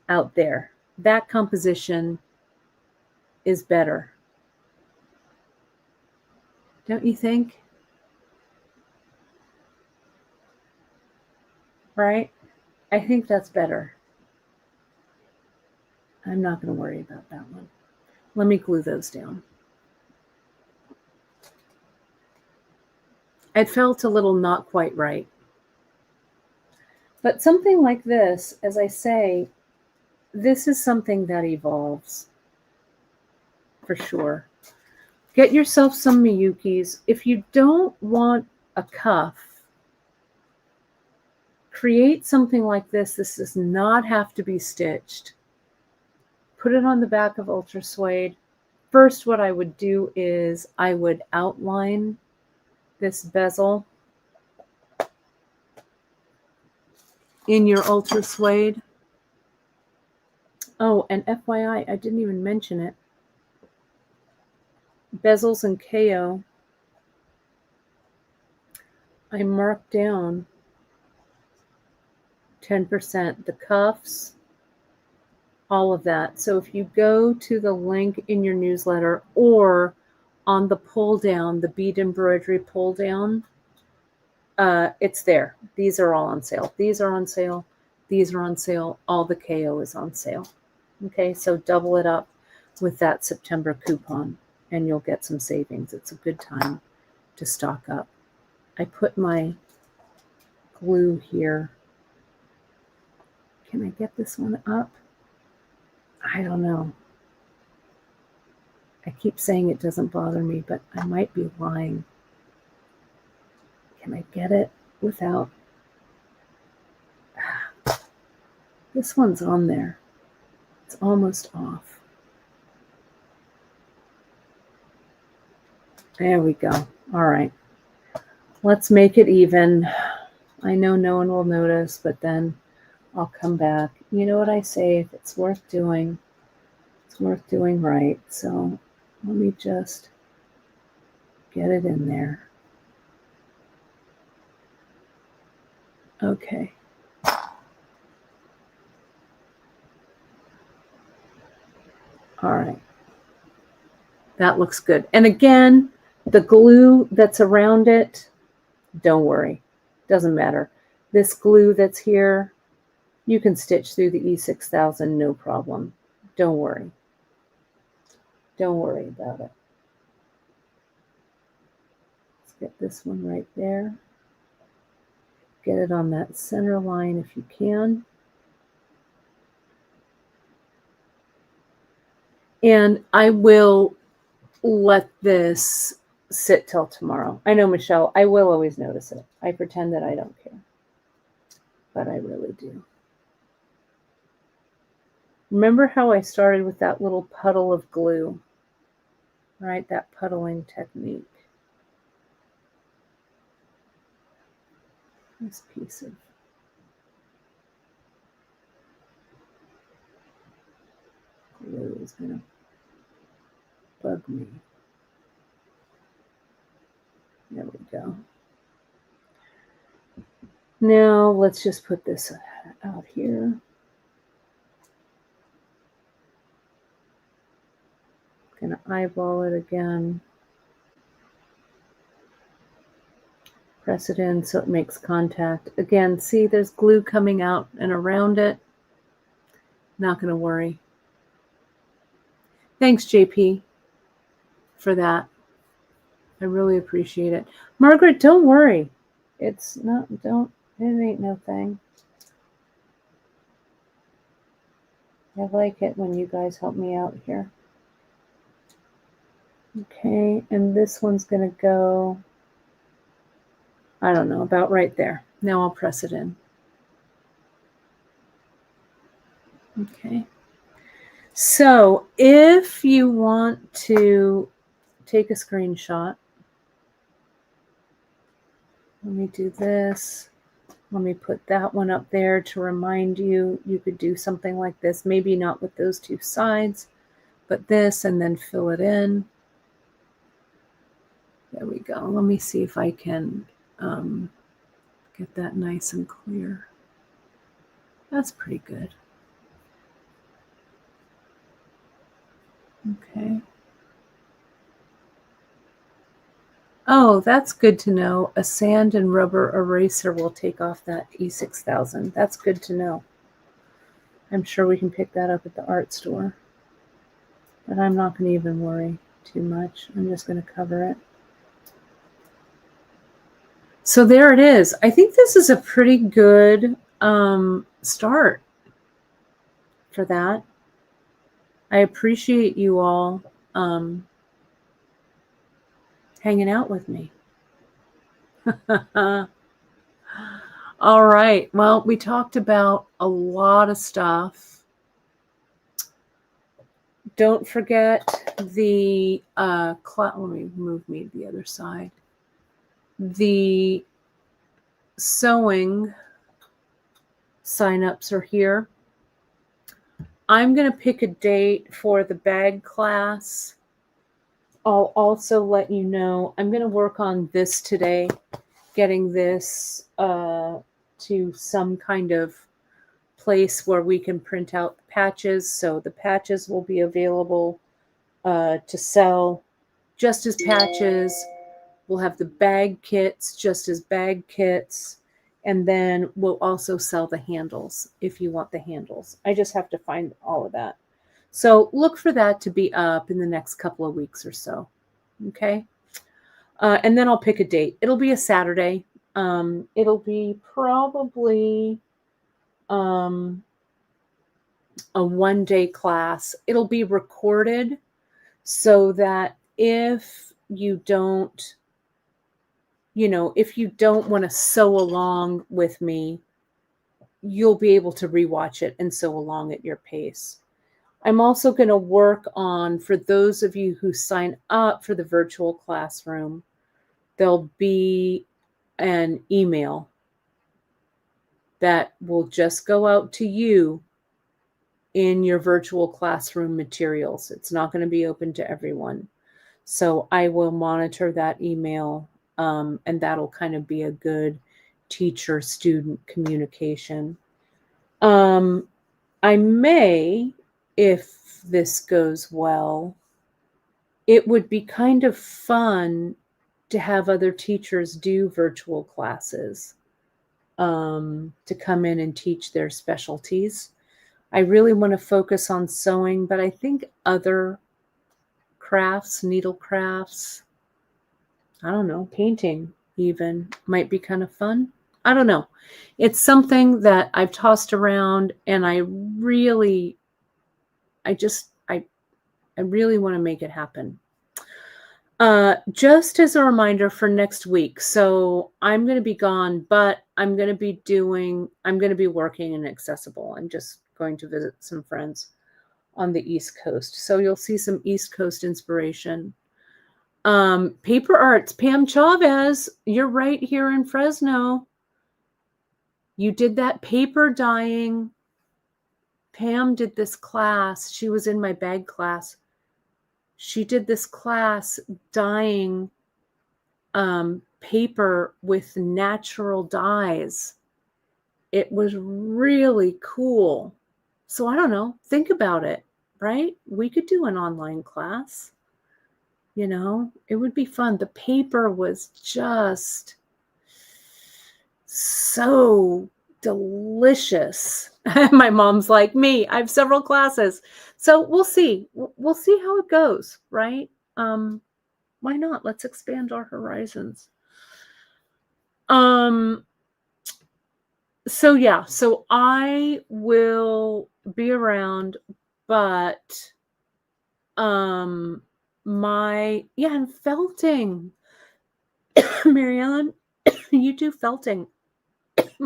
out there. That composition is better. Don't you think? Right? I think that's better. I'm not going to worry about that one. Let me glue those down. It felt a little not quite right. But something like this, as I say, this is something that evolves for sure. Get yourself some Miyukis. If you don't want a cuff, create something like this. This does not have to be stitched. Put it on the back of ultra suede. First, what I would do is I would outline this bezel in your ultra suede. Oh, and FYI, I didn't even mention it. Bezels and KO, I marked down 10%. The cuffs, all of that. So if you go to the link in your newsletter or on the pull down, the bead embroidery pull down, it's there. These are all on sale. These are on sale. These are on sale. All the KO is on sale. Okay, so double it up with that September coupon and you'll get some savings. It's a good time to stock up. I put my glue here. Can I get this one up? I don't know. I keep saying it doesn't bother me, but I might be lying. Can I get it without? This one's on there. It's almost off. There we go. All right. Let's make it even. I know no one will notice, but then I'll come back. You know what I say, if it's worth doing, it's worth doing right. So let me just get it in there. Okay. All right. That looks good. And again, the glue that's around it, don't worry. Doesn't matter. This glue that's here, you can stitch through the E6000, no problem. Don't worry. Don't worry about it. Let's get this one right there. Get it on that center line if you can. And I will let this sit till tomorrow. I know, Michelle, I will always notice it. I pretend that I don't care, but I really do. Remember how I started with that little puddle of glue, right? That puddling technique. This piece of glue is going to bug me. There we go. Now let's just put this out here. Gonna eyeball it again. Press it in so it makes contact. Again, see there's glue coming out and around it. Not gonna worry. Thanks, JP, for that. I really appreciate it. Margaret, don't worry. It's not, it ain't no thing. I like it when you guys help me out here. Okay, and this one's gonna go, I don't know, about right there. Now I'll press it in. Okay. So if you want to take a screenshot, let me do this. Let me put that one up there to remind you, you could do something like this, maybe not with those two sides, but this, and then fill it in. There we go. Let me see if I can get that nice and clear. That's pretty good. Okay. Oh, that's good to know. A sand and rubber eraser will take off that E6000. That's good to know. I'm sure we can pick that up at the art store. But I'm not going to even worry too much. I'm just going to cover it. So there it is. I think this is a pretty good start for that. I appreciate you all hanging out with me. All right. Well, we talked about a lot of stuff. Don't forget the let me move me to the other side. The sewing signups are here. I'm going to pick a date for the bag class. I'll also let you know, I'm going to work on this today, getting this to some kind of place where we can print out the patches. So the patches will be available to sell just as patches. We'll have the bag kits just as bag kits. And then we'll also sell the handles if you want the handles. I just have to find all of that. So look for that to be up in the next couple of weeks or so. Okay. And then I'll pick a date. It'll be a Saturday. It'll be probably a one-day class. It'll be recorded so that if you don't want to sew along with me, you'll be able to rewatch it and sew along at your pace. I'm also going to work on, for those of you who sign up for the virtual classroom, there'll be an email that will just go out to you in your virtual classroom materials. It's not going to be open to everyone. So I will monitor that email, and that'll kind of be a good teacher-student communication. I may, if this goes well, it would be kind of fun to have other teachers do virtual classes, to come in and teach their specialties. I really want to focus on sewing, but I think other crafts, needle crafts, I don't know, painting even might be kind of fun. I don't know. It's something that I've tossed around, and I really want to make it happen. Just as a reminder for next week. So I'm going to be gone, but I'm going to be working in Accessible. I'm just going to visit some friends on the East Coast. So you'll see some East Coast inspiration. Paper arts, Pam Chavez, you're right here in Fresno. You did that paper dyeing. Pam did this class. She was in my bag class. She did this class dyeing paper with natural dyes. It was really cool. So I don't know, think about it, right? We could do an online class. You know, it would be fun. The paper was just so delicious. My mom's like me. I have several classes. So we'll see. We'll see how it goes, right? Why not? Let's expand our horizons. So yeah, so I will be around, but and felting. Mary Ellen, you do felting.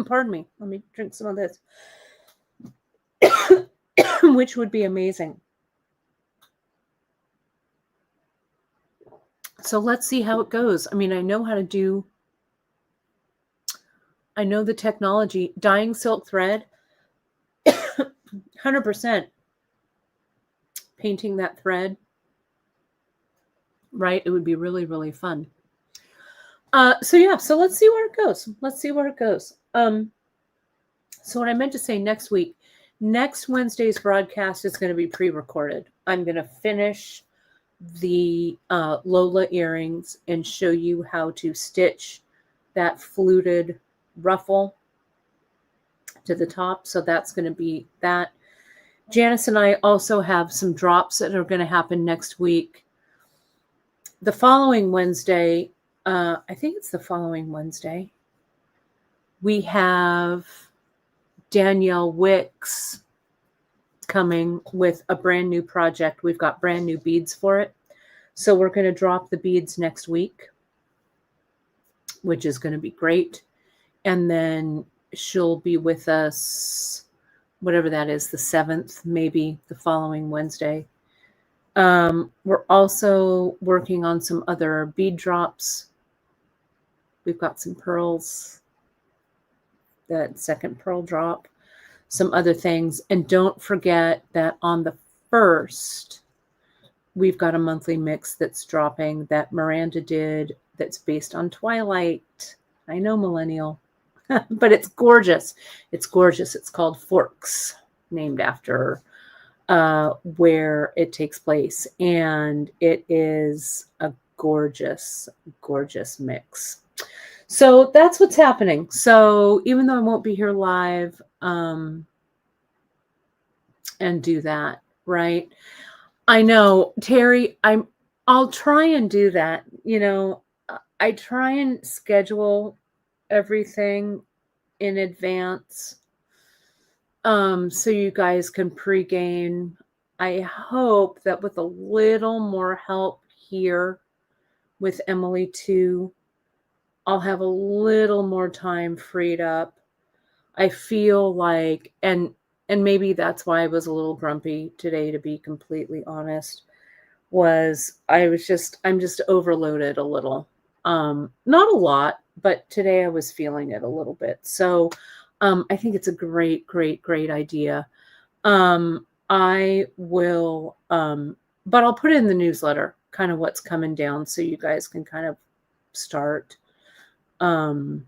Pardon me. Let me drink some of this. Which would be amazing. So let's see how it goes. I mean, I know the technology. Dyeing silk thread, 100%. Painting that thread, right? It would be really, really fun. So let's see where it goes. So what I meant to say next Wednesday's broadcast is going to be pre-recorded. I'm going to finish the Lola earrings and show you how to stitch that fluted ruffle to the top. So that's going to be that. Janice and I also have some drops that are going to happen next week. The following Wednesday, I think it's the following Wednesday, we have Danielle Wicks coming with a brand new project. We've got brand new beads for it. So we're going to drop the beads next week, which is going to be great. And then she'll be with us, whatever that is, the 7th, maybe the following Wednesday. We're also working on some other bead drops. We've got some pearls, that second pearl drop, some other things. And don't forget that on the 1st, we've got a monthly mix that's dropping that Miranda did that's based on Twilight. I know, millennial, but it's gorgeous. It's gorgeous. It's called Forks, named after where it takes place. And it is a gorgeous, gorgeous mix. So that's what's happening. So even though I won't be here live and do that, right? I know, Terry, I'll try and do that. You know, I try and schedule everything in advance so you guys can pregame. I hope that with a little more help here with Emily too, I'll have a little more time freed up. I feel like, and maybe that's why I was a little grumpy today, to be completely honest, I'm just overloaded a little. Not a lot, but today I was feeling it a little bit. So I think it's a great, great, great idea. I will, but I'll put it in the newsletter, kind of what's coming down, so you guys can kind of start, um,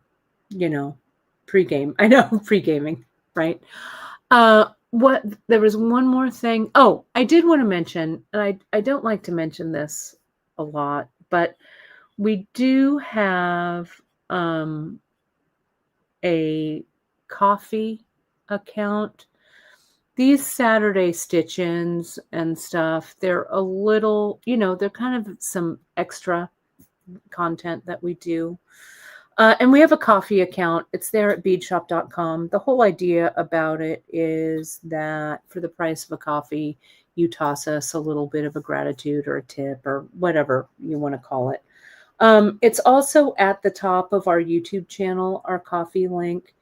you know, pregame. I know pre-gaming, right? What there was one more thing. Oh, I did want to mention, and I don't like to mention this a lot, but we do have a coffee account. These Saturday stitch-ins and stuff, they're a little, they're kind of some extra content that we do. And we have a coffee account. It's there at beadshop.com. The whole idea about it is that for the price of a coffee, you toss us a little bit of a gratitude or a tip or whatever you want to call it. It's also at the top of our YouTube channel, our coffee link.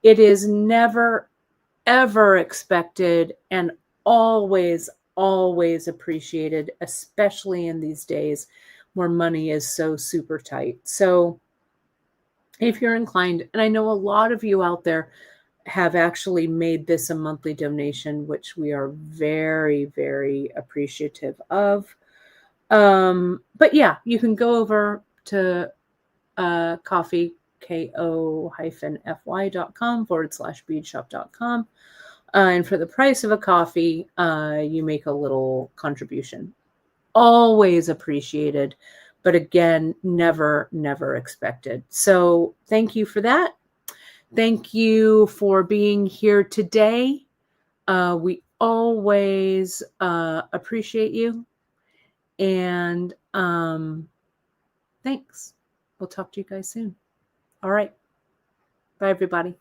It is never, ever expected and always, always appreciated, especially in these days where money is so super tight. So if you're inclined, and I know a lot of you out there have actually made this a monthly donation, which we are very, very appreciative of. But yeah, you can go over to coffee, ko-fy.com/beadshop.com. And for the price of a coffee, you make a little contribution. Always appreciated, but again, never, never expected. So thank you for that. Thank you for being here today. We always appreciate you. And thanks. We'll talk to you guys soon. All right. Bye, everybody.